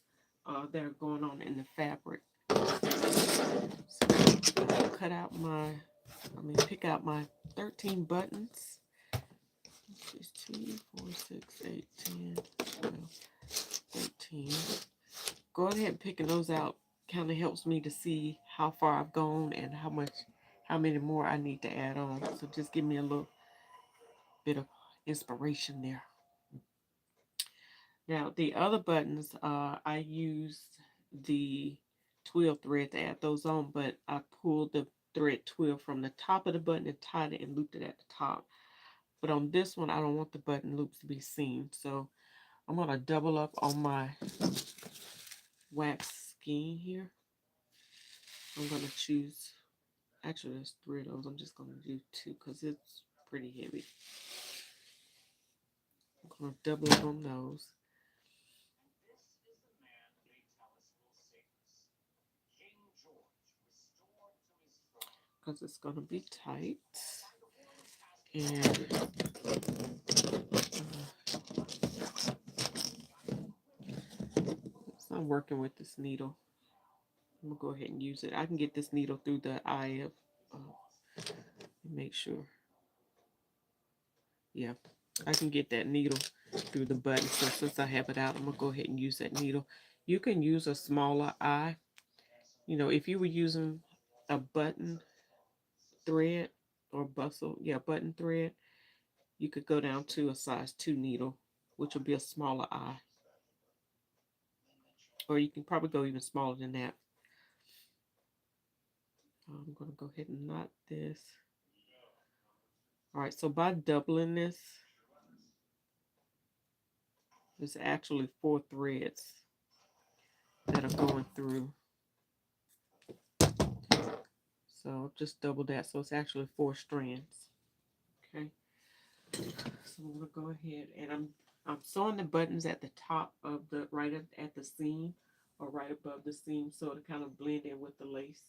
that are going on in the fabric. So cut out my, pick out my 13 buttons. 2, 4, 6, 8, 10, 12, 13. Go ahead and picking those out kind of helps me to see how far I've gone and how many more I need to add on. So just give me a little bit of inspiration there. Now the other buttons, I used the twill thread to add those on, but I pulled the thread twill from the top of the button and tied it and looped it at the top. But on this one, I don't want the button loops to be seen, so I'm going to double up on my wax skein here. I'm going to choose, actually there's 3 of those, I'm just going to do 2 because it's pretty heavy. I'm going to double up on those. Because it's going to be tight. And I'm working with this needle. I'm going to go ahead and use it. I can get this needle through the eye of, make sure. Yeah, I can get that needle through the button. So since I have it out, I'm going to go ahead and use that needle. You can use a smaller eye. You know, if you were using a button thread or bustle, button thread, you could go down to a size 2 needle, which will be a smaller eye. Or you can probably go even smaller than that. I'm going to go ahead and knot this. All right, so by doubling this, there's actually 4 threads that are going through. So just double that, so it's actually 4 strands. Okay, so I'm going to go ahead and I'm sewing the buttons at the top of the, right at the seam or right above the seam, so to kind of blend in with the lace.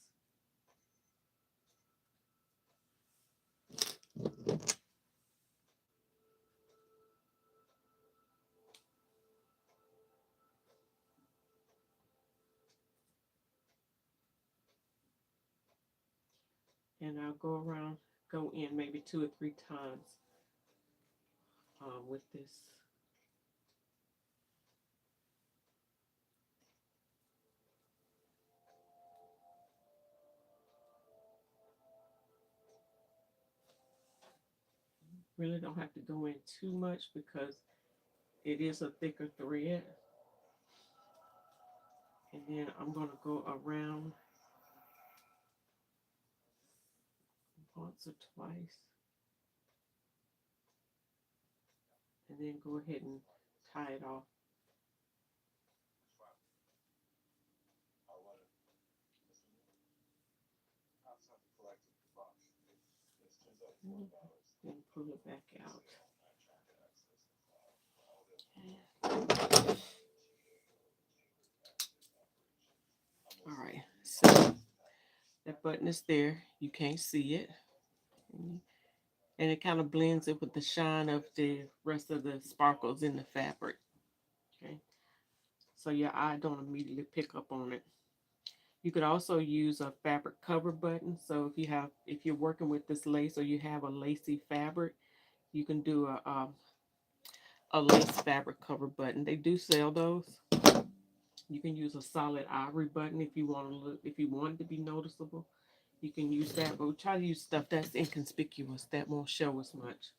And I'll go in maybe 2 or 3 times with this. Really don't have to go in too much because it is a thicker thread. And then I'm going to go around once or twice. And then go ahead and tie it off. And pull it back out. All right, so that button is there. You can't see it. And it kind of blends it with the shine of the rest of the sparkles in the fabric. Okay, so your eye don't immediately pick up on it. You could also use a fabric cover button. So if you're working with this lace or you have a lacy fabric, you can do a lace fabric cover button. They do sell those. You can use a solid ivory button if you want it to be noticeable. You can use that, but we try to use stuff that's inconspicuous, that won't show as much.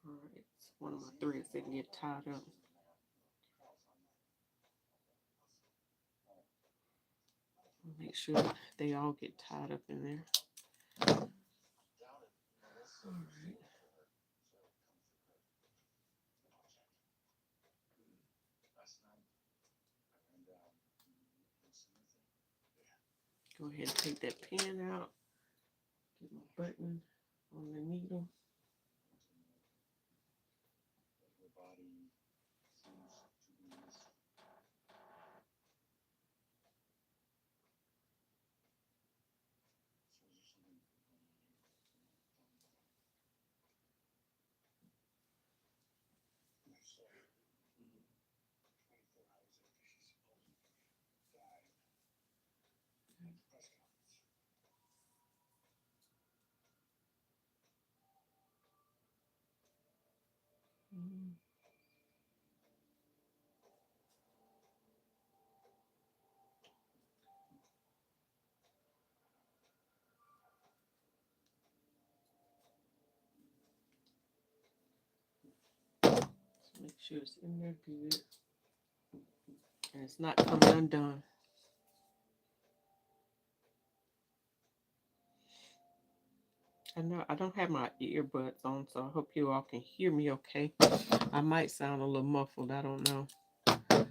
All right, one of my threads didn't get tied up. Make sure they all get tied up in there. All right. Go ahead and take that pin out. Get my button on the needle. Make sure it's in there good. And it's not coming undone. I know I don't have my earbuds on, so I hope you all can hear me okay. I might sound a little muffled, I don't know. Okay,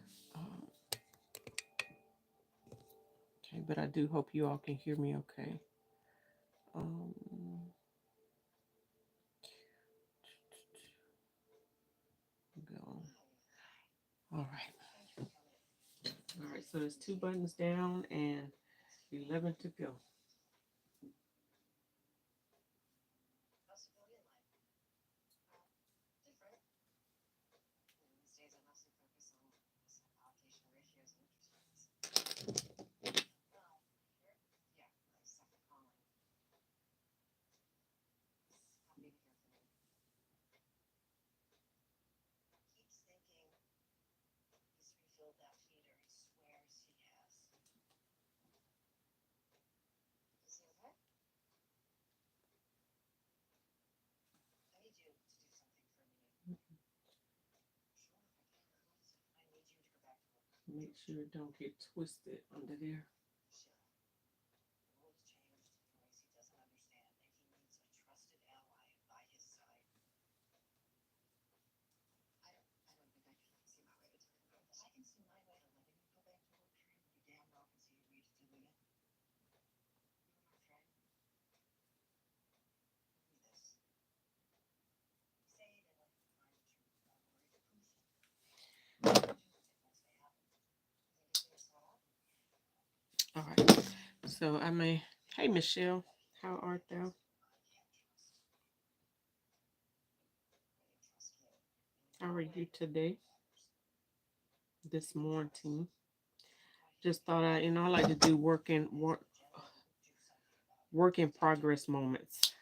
but I do hope you all can hear me okay. Go. All right. All right, so there's 2 buttons down and 11 to go. Make sure it don't get twisted under there. All right. So hey Michelle, how art thou? How are you today? This morning. Just thought I like to do work in progress moments.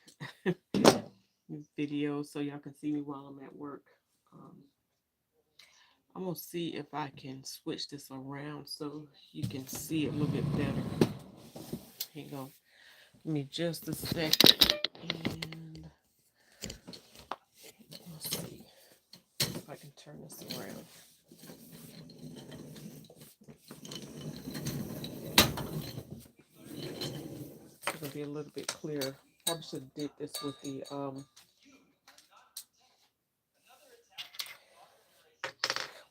Videos so y'all can see me while I'm at work. I'm gonna see if I can switch this around so you can see it a little bit better. Here you go. Give me just a second. And let's see if I can turn this around. It'll be a little bit clearer. Probably should have did this with the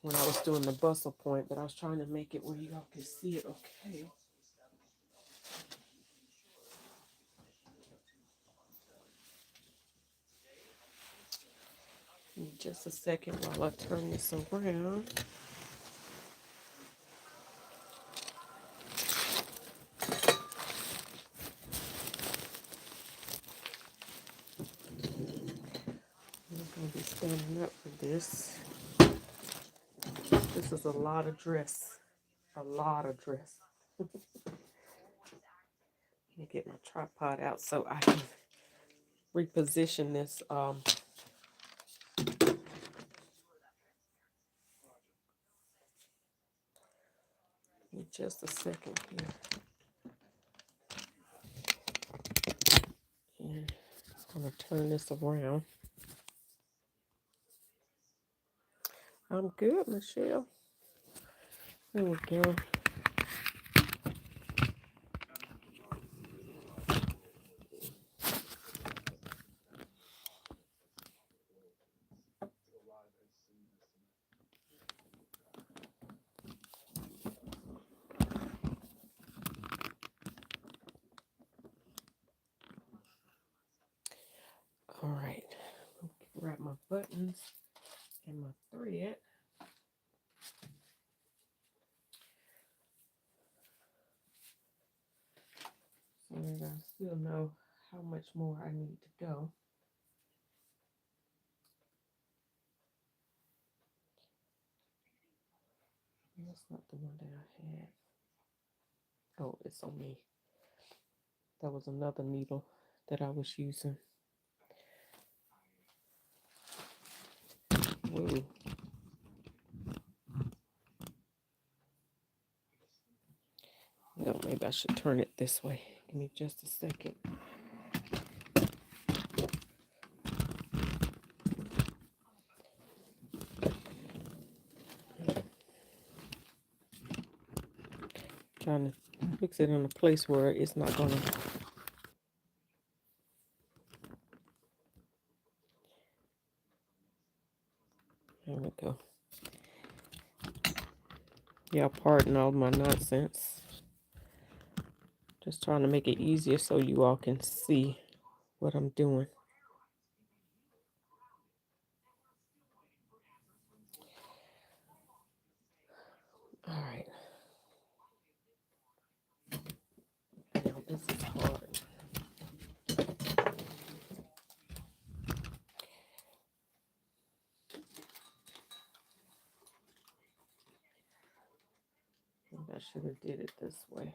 when I was doing the bustle point, but I was trying to make it where you all can see it okay. Give me just a second while I turn this around. I'm going to be standing up for this. This is a lot of dress. A lot of dress. Let me get my tripod out so I can reposition this. In just a second here. And I'm going to turn this around. I'm good, Michelle. There we go. All right, wrap my buttons and my thread. So I still know how much more I need to go. That's not the one that I had. Oh, it's on me. That was another needle that I was using. Whoa. No, maybe I should turn it this way. Give me just a second. Trying to fix it in a place where it's not gonna. There we go. Yeah, pardon all my nonsense. Just trying to make it easier so you all can see what I'm doing. All right. Now this is hard. I should have did it this way.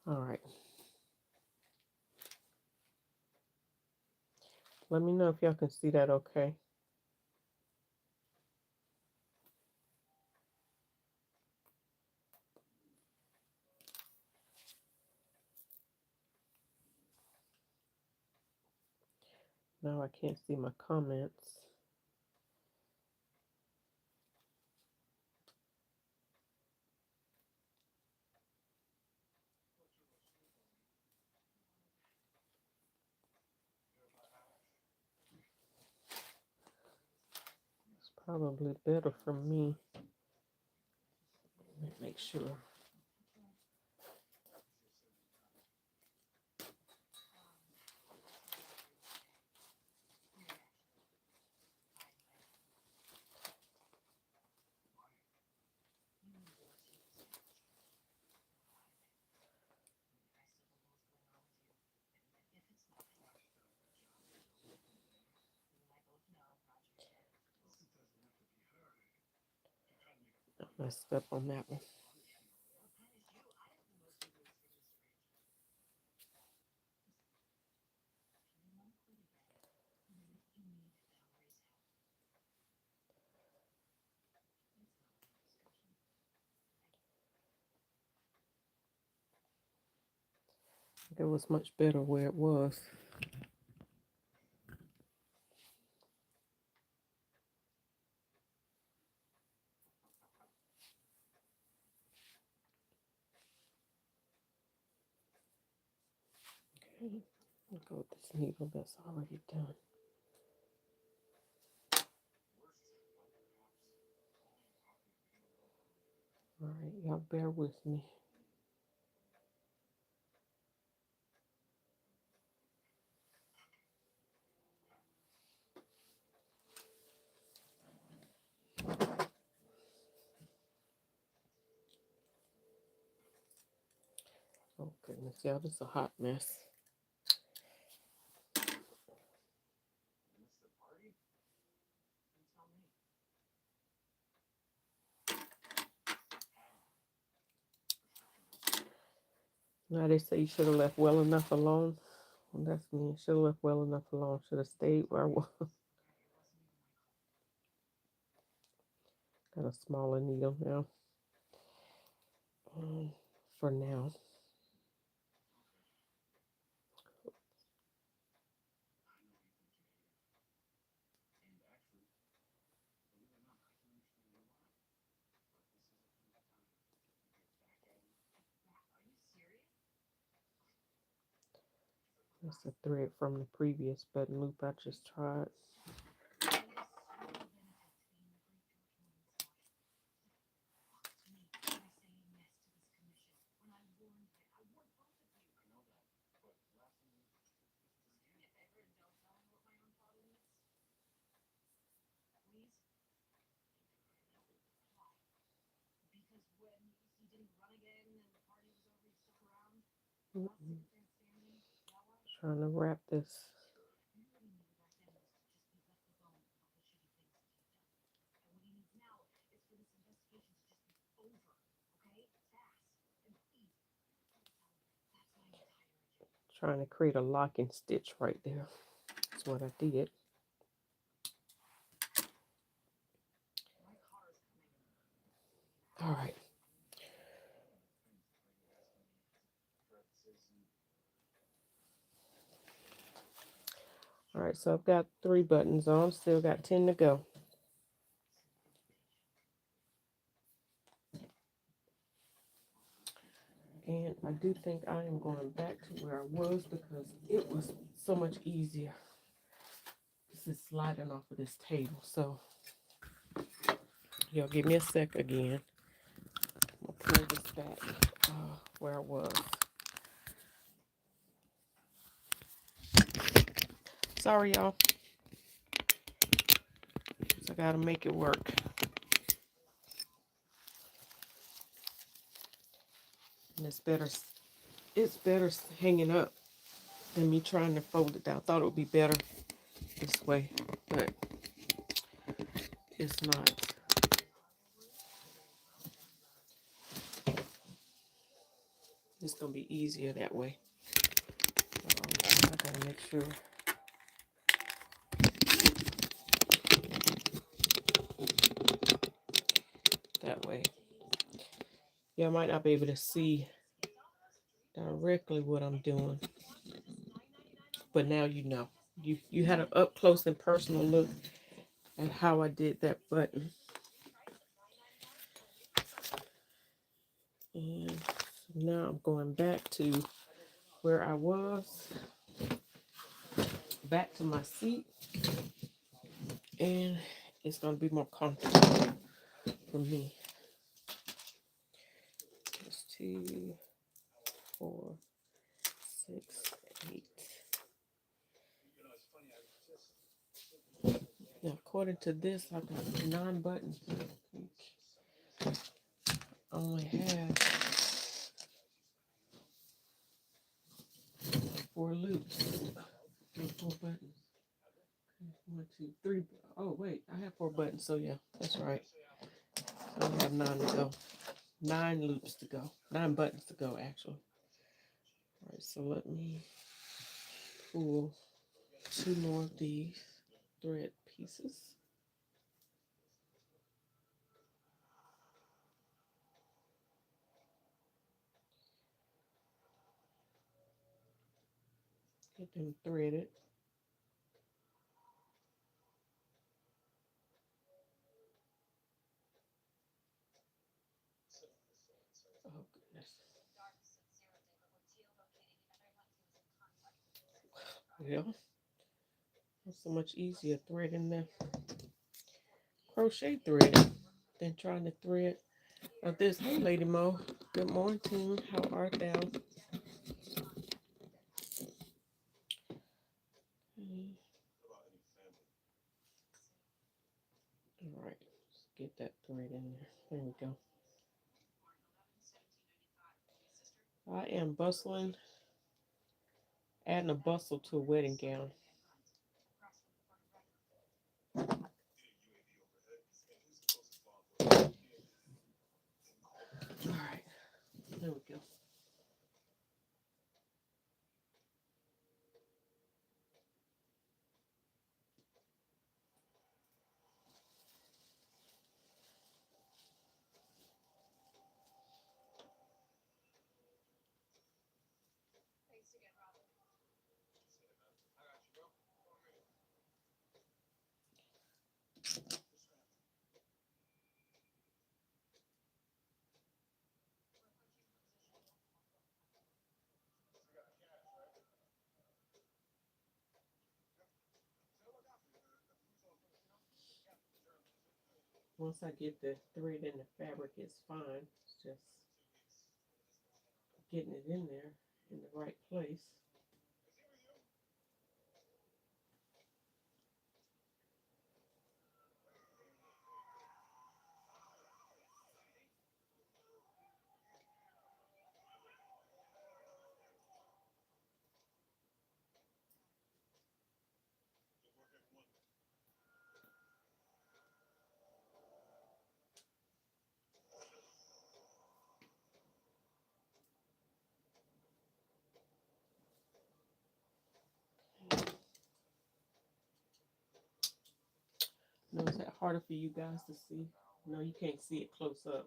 All right. Let me know if y'all can see that okay. Now I can't see my comments. It's probably better for me. Let me make sure. I messed up on that one. It was much better where it was. Okay, I'll go with this needle that's already done. All right, y'all bear with me. Oh goodness, y'all, this is a hot mess. Now they say you should have left well enough alone. Well, that's me. Should have left well enough alone. Should have stayed where I was. Got a smaller needle now. For now. That's the thread from the previous button loop I just tried. Trying to wrap this. Trying to create a locking stitch right there. That's what I did. All right. All right, so I've got 3 buttons on, still got 10 to go. And I do think I am going back to where I was because it was so much easier. This is sliding off of this table. So, y'all give me a sec again. I'll pull this back where I was. Sorry, y'all. So I gotta make it work. And it's better hanging up than me trying to fold it down. I thought it would be better this way, but it's not. It's gonna be easier that way. I gotta make sure. That way. Y'all might not be able to see directly what I'm doing, but now you know. You had an up close and personal look at how I did that button. And now I'm going back to where I was, back to my seat, and it's going to be more comfortable for me. That's 2, 4, 6, 8. Now, according to this, I've got 9 buttons. I only have 4 loops. 4 buttons. 1, 2, 3. Oh, wait, I have 4 buttons, so yeah, that's right. So I have 9 to go. 9 loops to go. 9 buttons to go, actually. All right, so let me pull 2 more of these thread pieces. Get them threaded. Oh, goodness. Well, it's so much easier threading the crochet thread than trying to thread this. Hey, Lady Mo. Good morning. How art thou? All right, let's get that thread in there. There we go. I am bustling, adding a bustle to a wedding gown. All right, there we go. Once I get the thread in the fabric, it's fine. It's just getting it in there in the right place. No, is that harder for you guys to see? No, you can't see it close up.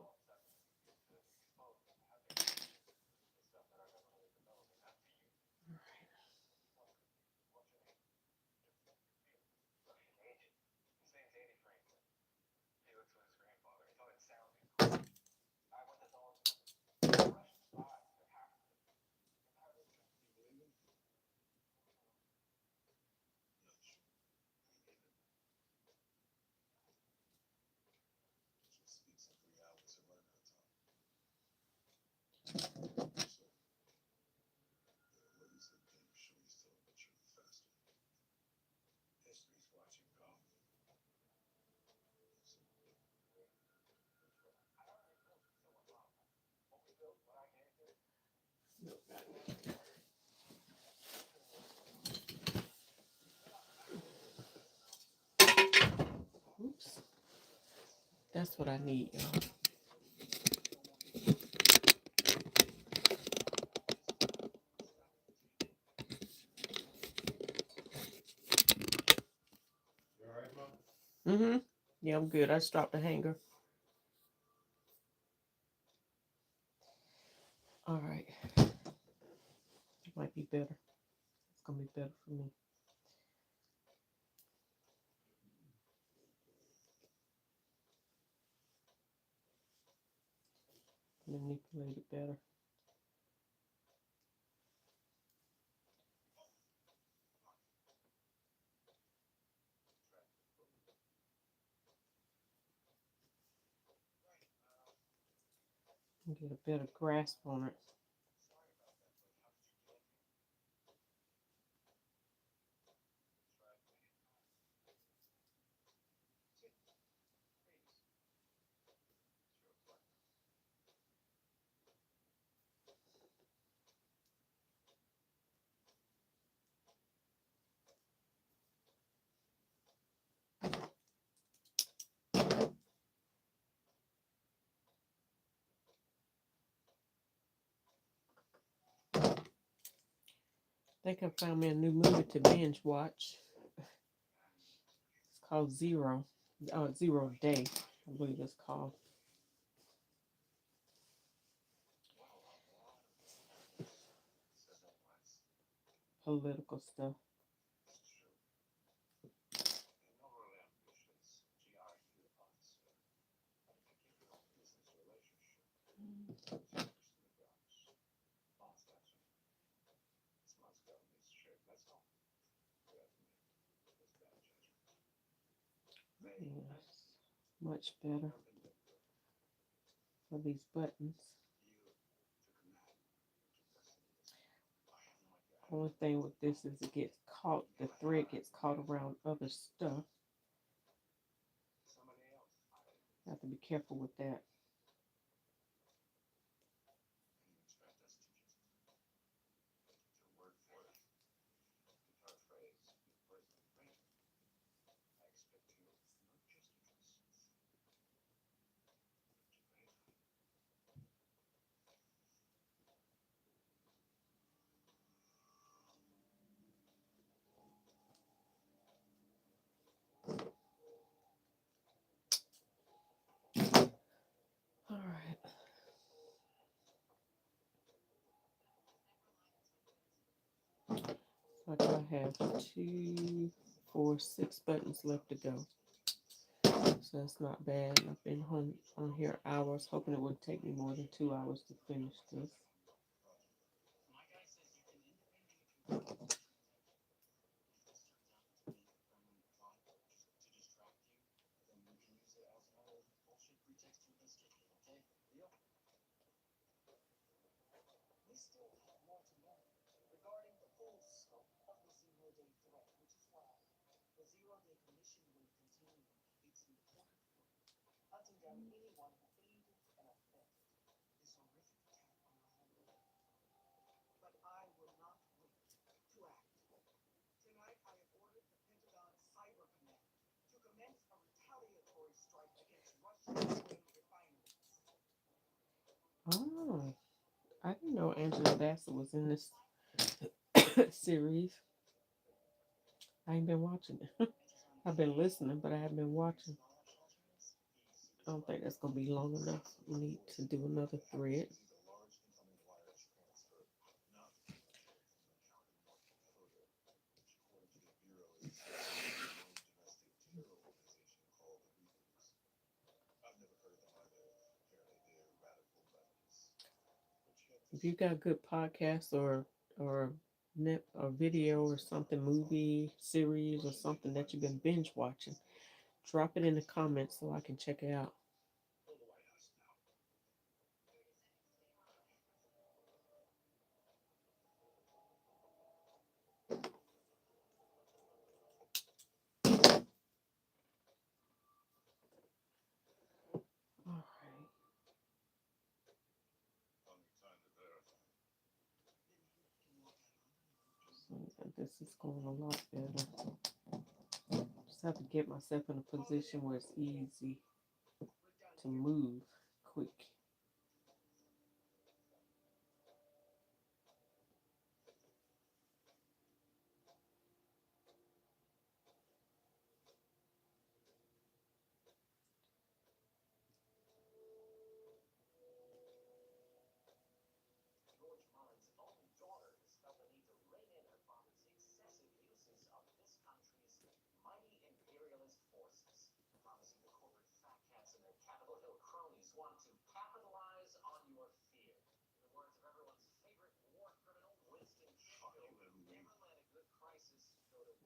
Oops. That's what I need, y'all. Mm-hmm. Yeah, I'm good. I just dropped the hanger. All right. It might be better. It's gonna be better for me. Manipulate it better. And get a better grasp on it. I think I found me a new movie to binge watch. It's called Zero. Zero Day, I believe it's called. Political stuff. Yes, much better for these buttons. Only thing with this is it gets caught, the thread gets caught around other stuff. Have to be careful with that. All right. Like I have 2, 4, 6 buttons left to go. So that's not bad. I've been on here hours, hoping it wouldn't take me more than 2 hours to finish this. Oh, I didn't know Angela Bassett was in this series. I ain't been watching it. I've been listening, but I haven't been watching. I don't think that's gonna be long enough. We need to do another thread. If you got good podcasts or net or video or something, movie series or something that you've been binge watching, drop it in the comments so I can check it out. All right. So this is going a lot better. Just have to get myself in a position where it's easy to move quick.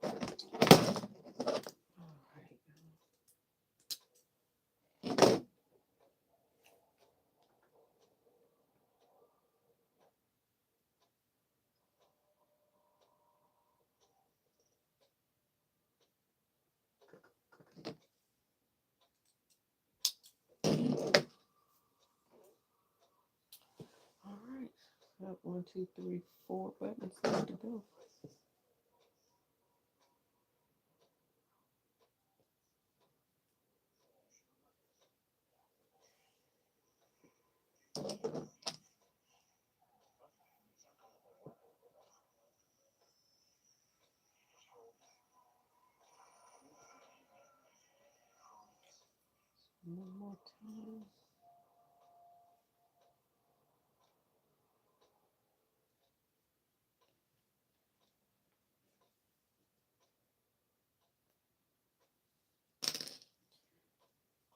All right. All right. Got 1, 2, 3, 4 buttons left to go. One more time.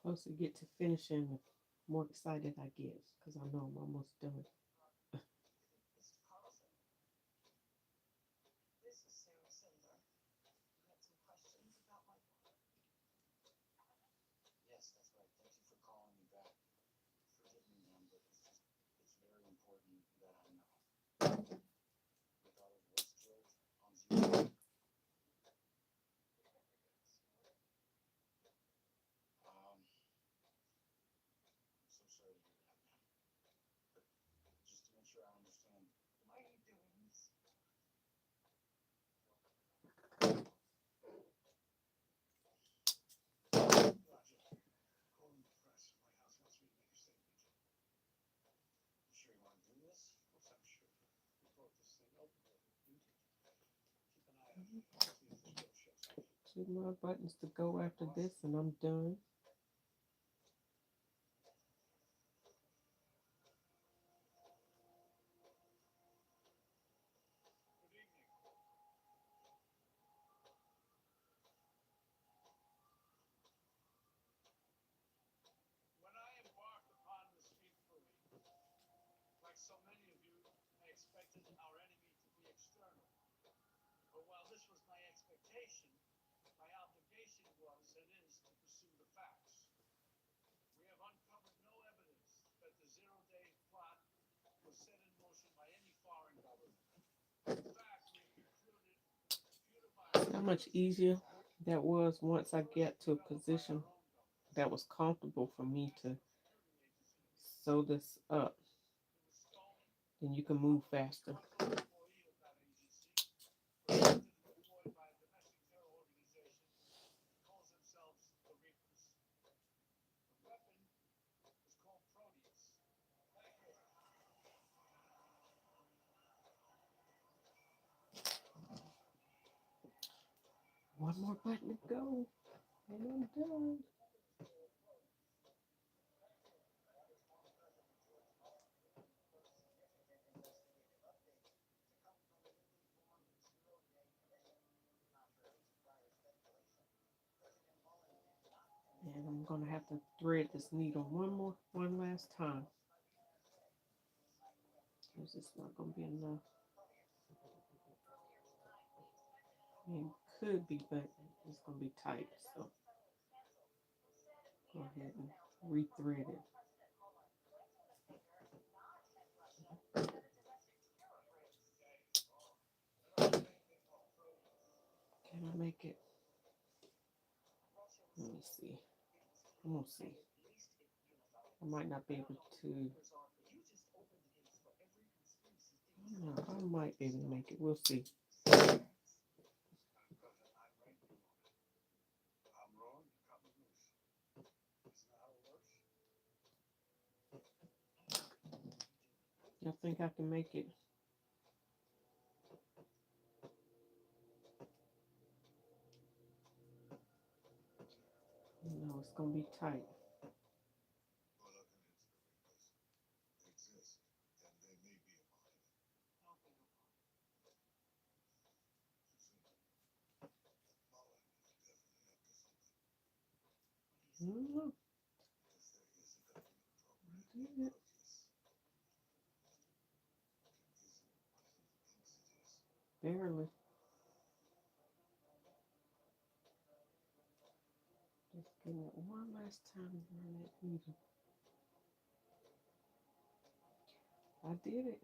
Closer to get to finishing, the more excited I get because I know I'm almost done. Two more buttons to go after this, and I'm done. How much easier that was once I get to a position that was comfortable for me to sew this up. Then you can move faster. One more button to go, and I'm done. And I'm gonna have to thread this needle one last time. Because it's not gonna be enough. It could be, but it's gonna be tight. So go ahead and rethread it. Can I make it? Let me see. I'm gonna see. I might not be able to. No, I might be able to make it. We'll see. I think I can make it. No, it's gonna be tight. No, I did it. Barely. Just give it one last time to run that needle. I did it.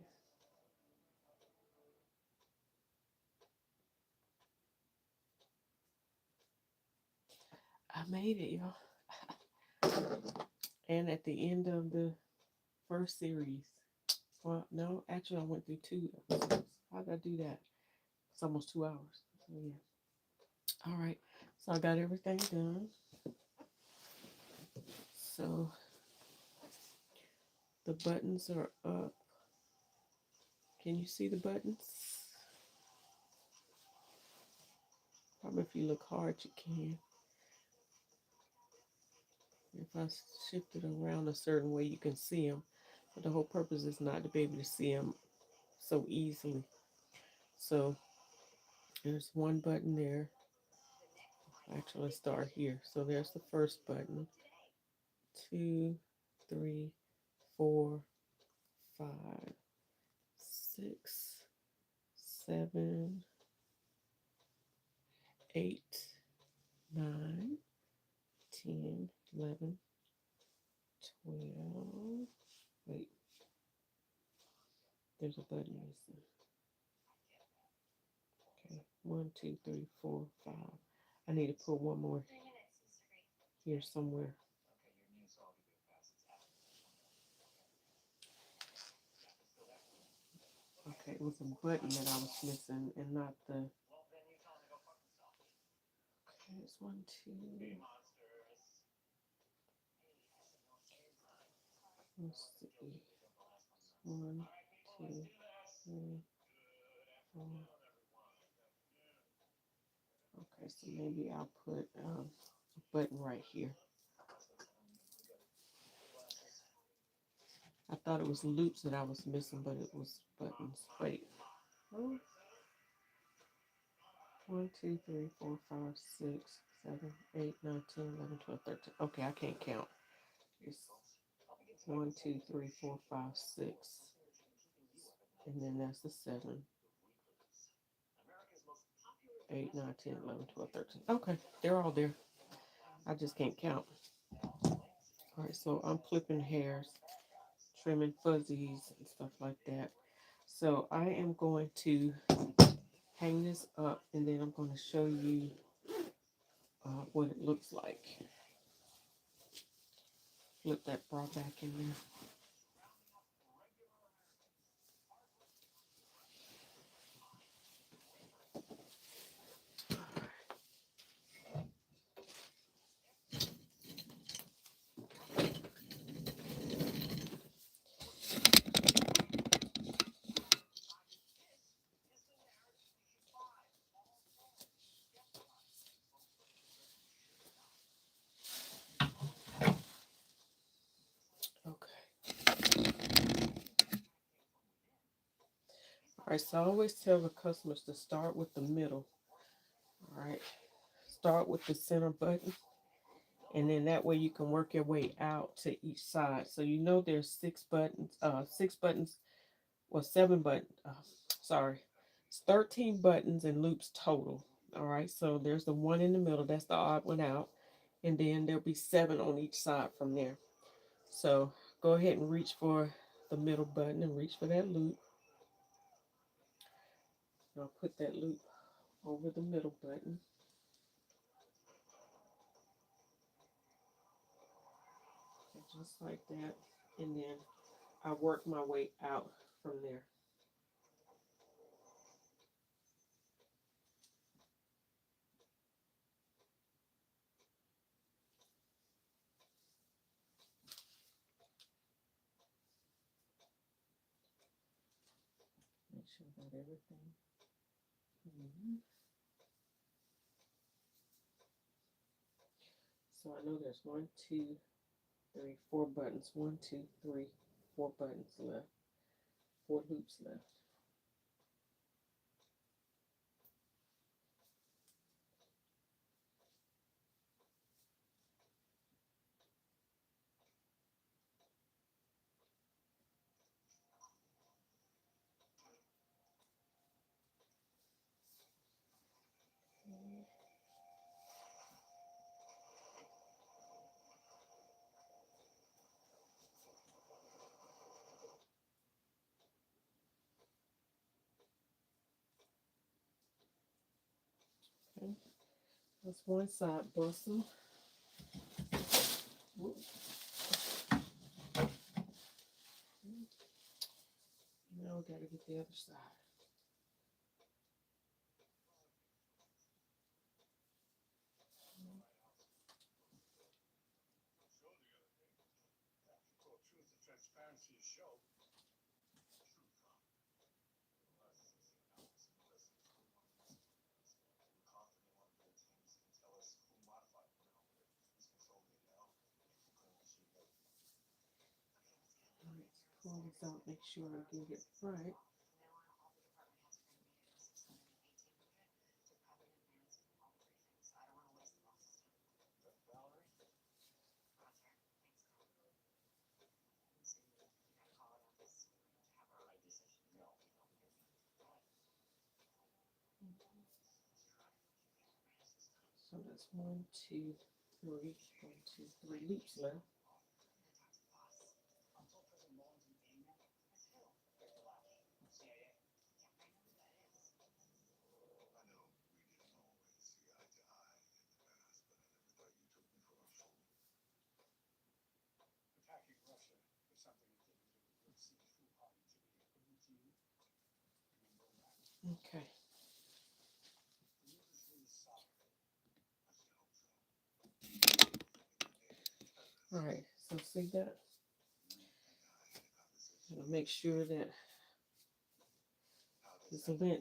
I made it, y'all. And at the end of the first series, well, no, actually, I went through 2 episodes. How did I do that? It's almost 2 hours. So, yeah. All right. So I got everything done. So the buttons are up. Can you see the buttons? Probably if you look hard, you can. If I shift it around a certain way, you can see them. But the whole purpose is not to be able to see them so easily. So there's one button there. Actually, let's start here. So there's the first button. 2, 3, 4, 5, 6, 7, 8, 9, 10, 11, 12. Wait, there's a button missing. Okay, 1, 2, 3, 4, 5. I need to put one more here somewhere. Okay, it was a button that I was missing and not the. Okay, it's 1, 2. Let's see. 1, 2, 3, 4. Okay, so maybe I'll put a button right here. I thought it was loops that I was missing, but it was buttons. Wait. Oh. 1, 2, 3, 4, 5, 6, 7, 8, 9, 10, 11, 12, 13. Okay, I can't count. It's 1, 2, 3, 4, 5, 6. And then that's the 7. 8, 9, 10, 11, 12, 13. Okay, they're all there. I just can't count. All right, so I'm clipping hairs, trimming fuzzies and stuff like that. So I am going to hang this up and then I'm going to show you what it looks like. Flip that bra back in there. All right, so I always tell the customers to start with the middle. All right, start with the center button, and then that way you can work your way out to each side. So you know there's six buttons, well, seven buttons. Sorry, it's 13 buttons and loops total. All right, so there's the one in the middle. That's the odd one out, and then there'll be seven on each side from there. So go ahead and reach for the middle button and reach for that loop. I'll put that loop over the middle button, just like that, and then I work my way out from there. Make sure I got everything. So I know there's one, two, three, four buttons. One, two, three, four buttons left. Four loops left. Okay, that's one side bustle. Now we gotta get the other side. Pull this out, make sure I get it right. So that's one, two, three, one, two, three loops left. Okay. All right. So see that? Make sure that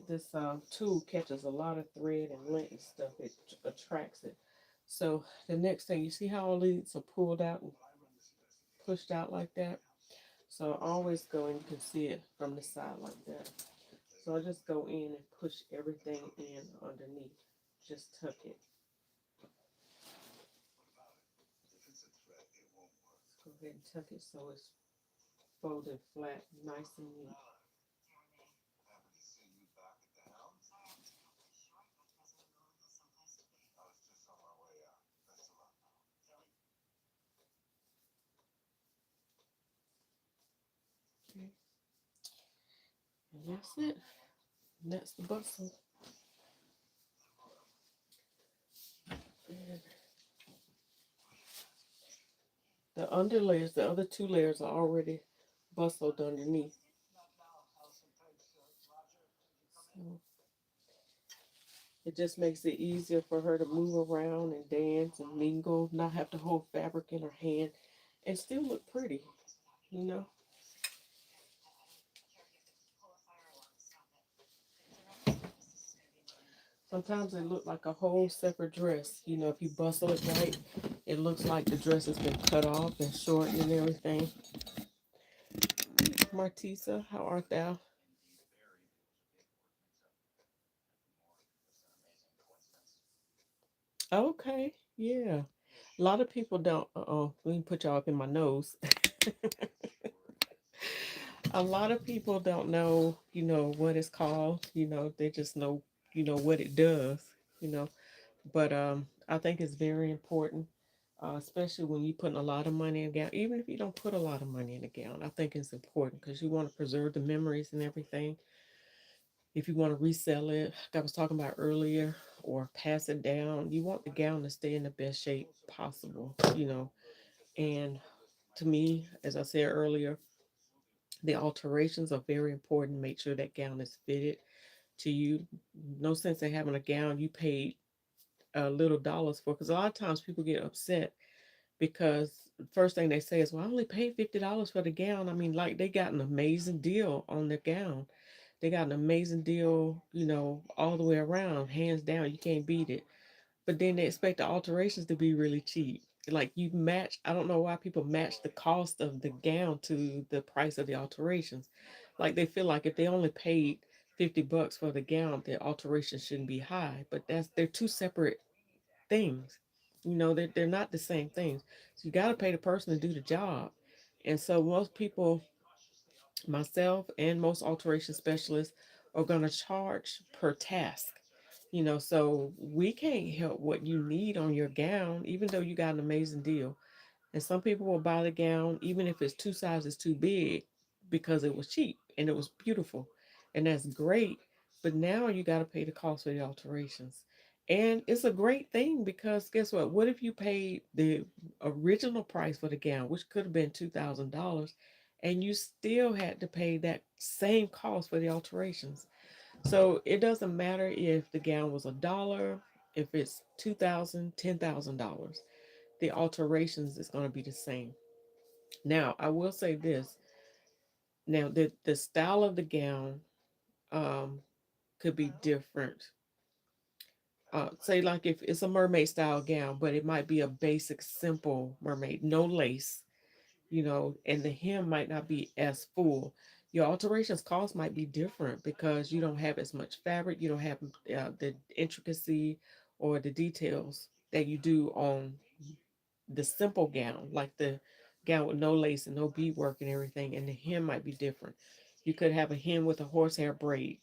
this tool catches a lot of thread and lint and stuff. It attracts it. So the next thing, you see how all these are pulled out and pushed out like that? So I always go and you can see it from the side like that. So I just go in and push everything in underneath. Just tuck it. Go ahead and tuck it so it's folded flat, nice and neat. Okay. And that's it. And that's the bustle. And the underlayers, the other two layers are already bustled underneath. So it just makes it easier for her to move around and dance and mingle, not have to hold fabric in her hand, and still look pretty, you know? Sometimes it look like a whole separate dress. You know, if you bustle it right, it looks like the dress has been cut off and shortened and everything. Martisa, how art thou? Okay, yeah. A lot of people don't. Oh, let me put y'all up in my nose. A lot of people don't know, what it's called. They just know, what it does. You know, but I think it's very important, especially when you're putting a lot of money in a gown. Even if you don't put a lot of money in a gown, I think it's important because you want to preserve the memories and everything. If you want to resell it, like I was talking about earlier, or pass it down, you want the gown to stay in the best shape possible. And to me, as I said earlier, the alterations are very important. Make sure that gown is fitted to you. No sense in having a gown you paid little dollars for, because a lot of times people get upset because the first thing they say is, "Well, I only paid $50 for the gown." I mean, like, they got an amazing deal on the gown. They got an amazing deal, all the way around, hands down. You can't beat it. But then they expect the alterations to be really cheap. Like, you match, I don't know why people match the cost of the gown to the price of the alterations. Like, they feel like if they only paid $50 for the gown, the alterations shouldn't be high. But they're two separate things. They're not the same things. So you got to pay the person to do the job. And so most people, myself and most alteration specialists, are going to charge per task. So we can't help what you need on your gown, even though you got an amazing deal. And some people will buy the gown, even if it's two sizes too big, because it was cheap and it was beautiful. And that's great. But now you got to pay the cost for the alterations. And it's a great thing because guess what? What if you paid the original price for the gown, which could have been $2,000, and you still had to pay that same cost for the alterations? So it doesn't matter if the gown was $1, if it's 2,000, $10,000, the alterations is going to be the same. Now, I will say this. Now, the style of the gown um, could be different. Say, like, if it's a mermaid style gown, but it might be a basic, simple mermaid, no lace, and the hem might not be as full. Your alterations cost might be different because you don't have as much fabric, you don't have the intricacy or the details that you do on the simple gown, like the gown with no lace and no beadwork and everything, and the hem might be different. You could have a hem with a horsehair braid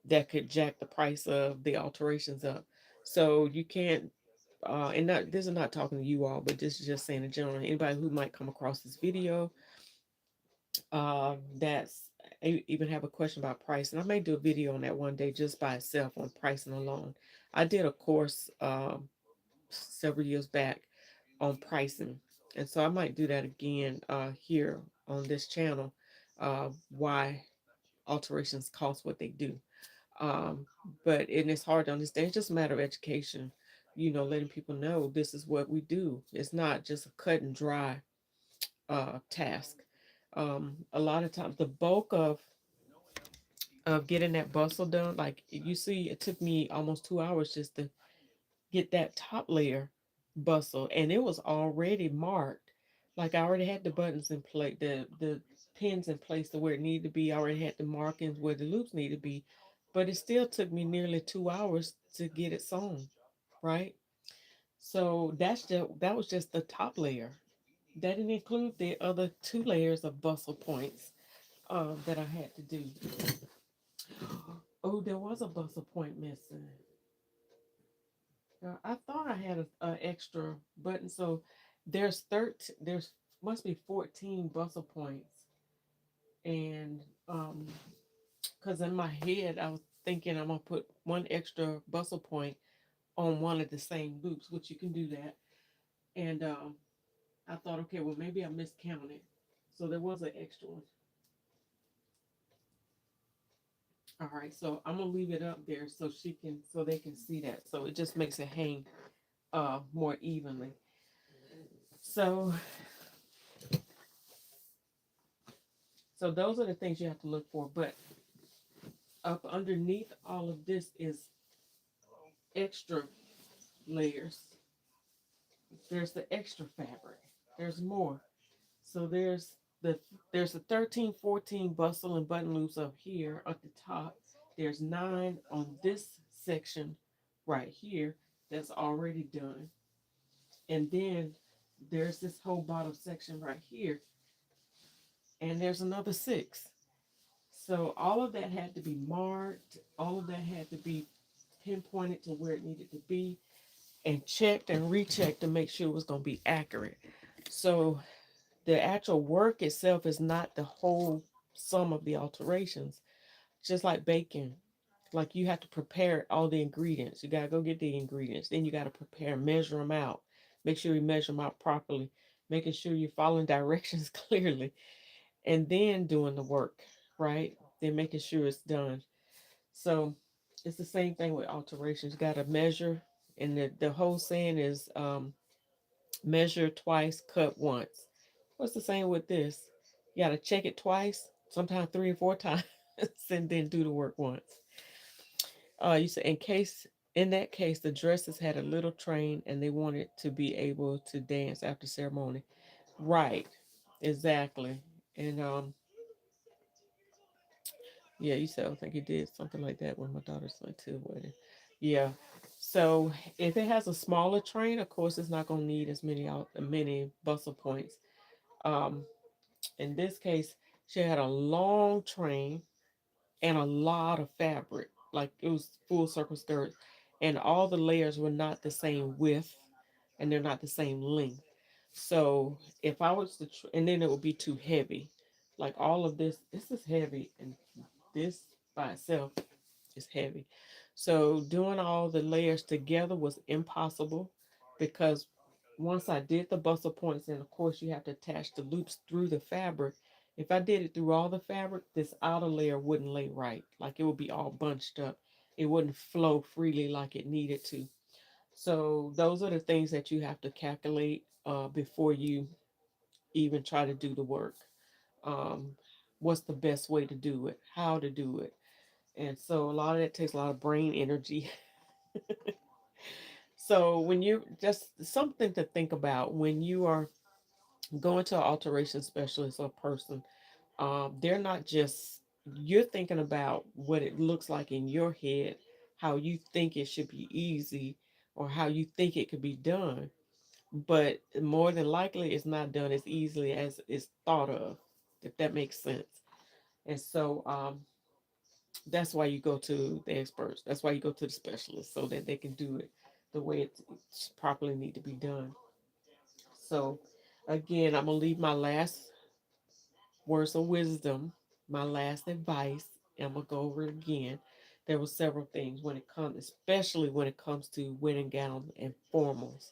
that could jack the price of the alterations up. So you can't, and not this is not talking to you all, but this is just saying in general, anybody who might come across this video, that's even have a question about price, and I may do a video on that one day just by itself on pricing alone. I did a course several years back on pricing. And so I might do that again here on this channel, why alterations cost what they do. Um, but it's hard to understand. It's just a matter of education, letting people know this is what we do. It's not just a cut and dry task. A lot of times, the bulk of getting that bustle done, like you see, it took me almost 2 hours just to get that top layer bustle, and it was already marked. Like, I already had the buttons in place, the pins in place to where it needed to be. I already had the markings where the loops needed to be, but it still took me nearly 2 hours to get it sewn, right? So that was just the top layer. That didn't include the other 2 layers of bustle points that I had to do. Oh, there was a bustle point missing. I thought I had a extra button. So there's must be 14 bustle points, and because in my head I was thinking I'm gonna put one extra bustle point on one of the same loops, which you can do that. And I thought, okay, well, maybe I miscounted, so there was an extra one. All right, so I'm gonna leave it up there so they can see that. So it just makes it hang more evenly. So those are the things you have to look for. But up underneath all of this is extra layers. There's the extra fabric. There's more. So the there's the 13, 14 bustle and button loops up here at the top. There's 9 on this section right here that's already done. And then there's this whole bottom section right here, and there's another six. So all of that had to be marked, all of that had to be pinpointed to where it needed to be, and checked and rechecked to make sure it was going to be accurate. So the actual work itself is not the whole sum of the alterations. Just like baking, like you have to prepare all the ingredients. You got to go get the ingredients. Then you got to prepare, measure them out. Make sure you measure them out properly, making sure you're following directions clearly, and then doing the work, right? Then making sure it's done. So it's the same thing with alterations. You got to measure, and the whole saying is measure twice, cut once. What's the same with this? You got to check it twice, sometimes three or four times, and then do the work once. You said in that case the dresses had a little train and they wanted to be able to dance after ceremony. Right. Exactly. And yeah, you said I think you did something like that when my daughter's went to the wedding. Yeah. So if it has a smaller train, of course it's not gonna need as many bustle points. Um in this case, she had a long train and a lot of fabric. Like it was full circle skirts, and all the layers were not the same width, and they're not the same length. So if I was to, and then it would be too heavy. Like all of this is heavy, and this by itself is heavy. So doing all the layers together was impossible because once I did the bustle points, and of course you have to attach the loops through the fabric. If I did it through all the fabric, this outer layer wouldn't lay right. Like it would be all bunched up. It wouldn't flow freely like it needed to. So those are the things that you have to calculate before you even try to do the work. Um, what's the best way to do it? How to do it? And so a lot of that takes a lot of brain energy. So when you just something to think about when you are going to an alteration specialist or person, they're not just you're thinking about what it looks like in your head, how you think it should be easy, or how you think it could be done. But more than likely, it's not done as easily as it's thought of, if that makes sense. And so that's why you go to the experts. That's why you go to the specialists so that they can do it the way it's properly need to be done. So again, I'm gonna leave my last words of wisdom, my last advice. And I'm gonna go over it again. There were several things when it comes, especially when it comes to wedding gowns and formals.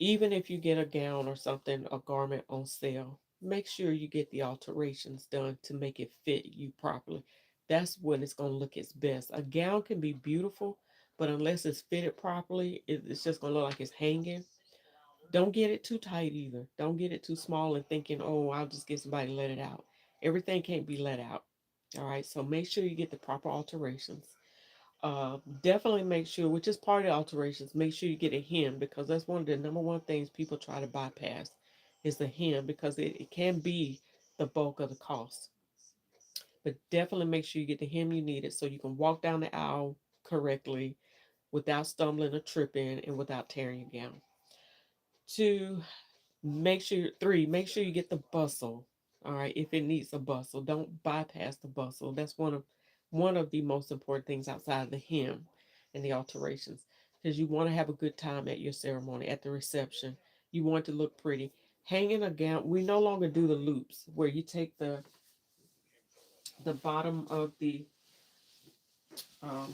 Even if you get a gown or something, a garment on sale, make sure you get the alterations done to make it fit you properly. That's when it's going to look its best. A gown can be beautiful, but unless it's fitted properly, it's just going to look like it's hanging. Don't get it too tight either. Don't get it too small and thinking, oh, I'll just get somebody to let it out. Everything can't be let out. All right, so make sure you get the proper alterations. Definitely make sure, which is part of the alterations, make sure you get a hem because that's one of the number one things people try to bypass is the hem because it can be the bulk of the cost. But definitely make sure you get the hem you need it so you can walk down the aisle correctly without stumbling or tripping and without tearing your gown. Two, make sure you get the bustle. All right, if it needs a bustle, don't bypass the bustle. That's one of the most important things outside of the hem and the alterations. Because you want to have a good time at your ceremony, at the reception. You want it to look pretty. Hanging a gown, we no longer do the loops where you take the bottom of the um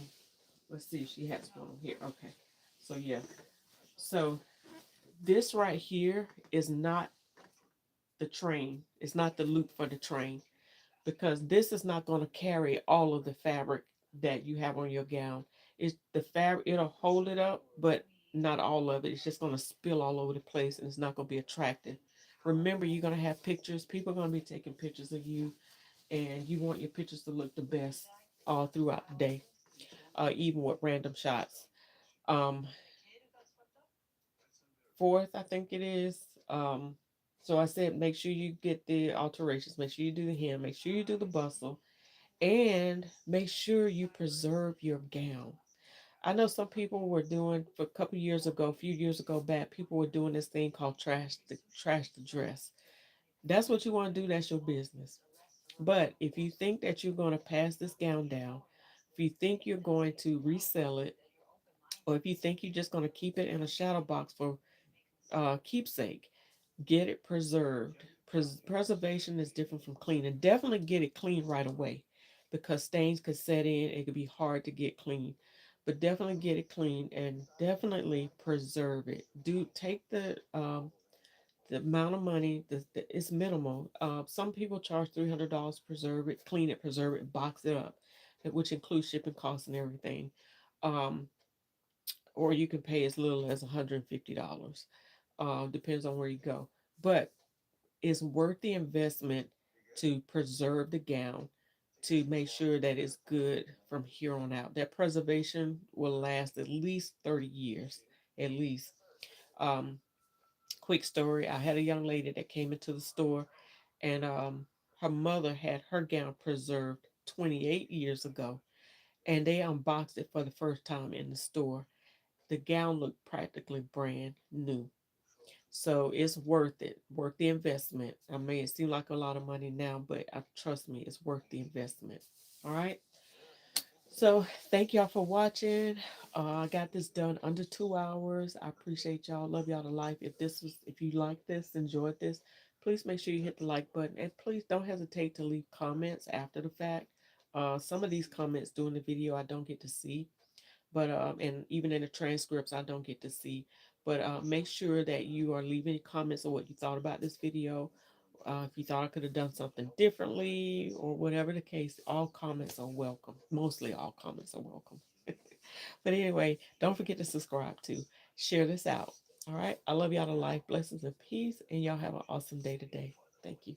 let's see, she has one here. Okay. So yeah. So this right here is not the train. It's not the loop for the train because this is not going to carry all of the fabric that you have on your gown. It's the fabric, it'll hold it up, but not all of it. It's just going to spill all over the place and it's not going to be attractive. Remember, you're going to have pictures. People are going to be taking pictures of you, and you want your pictures to look the best all throughout the day, even with random shots. Um, Fourth, I think it is. So I said, make sure you get the alterations. Make sure you do the hem. Make sure you do the bustle and make sure you preserve your gown. I know some people were doing for a couple years ago, a few years ago back, people were doing this thing called trash the dress. That's what you want to do, that's your business. But if you think that you're going to pass this gown down, if you think you're going to resell it, or if you think you're just going to keep it in a shadow box for keepsake, get it preserved. Preservation is different from clean, and definitely get it clean right away, because stains could set in. It could be hard to get clean, but definitely get it clean and definitely preserve it. Do take the amount of money. It's minimal. Some people charge $300 to preserve it, clean it, preserve it, box it up, which includes shipping costs and everything. Um, or you can pay as little as $150. Depends on where you go. But it's worth the investment to preserve the gown, to make sure that it's good from here on out. That preservation will last at least 30 years, at least. Um, Quick story, I had a young lady that came into the store, and her mother had her gown preserved 28 years ago, and they unboxed it for the first time in the store. The gown looked practically brand new. So it's worth it, worth the investment. I mean, it seems like a lot of money now, but trust me, it's worth the investment. All right. So thank y'all for watching. I got this done under 2 hours. I appreciate y'all. Love y'all to life. If you like this, enjoyed this, please make sure you hit the like button, and please don't hesitate to leave comments after the fact. Some of these comments during the video I don't get to see, but and even in the transcripts I don't get to see. But make sure that you are leaving comments on what you thought about this video. If you thought I could have done something differently or whatever the case, all comments are welcome. Mostly all comments are welcome. But anyway, don't forget to subscribe to share this out. All right. I love y'all to life. Blessings and peace. And y'all have an awesome day today. Thank you.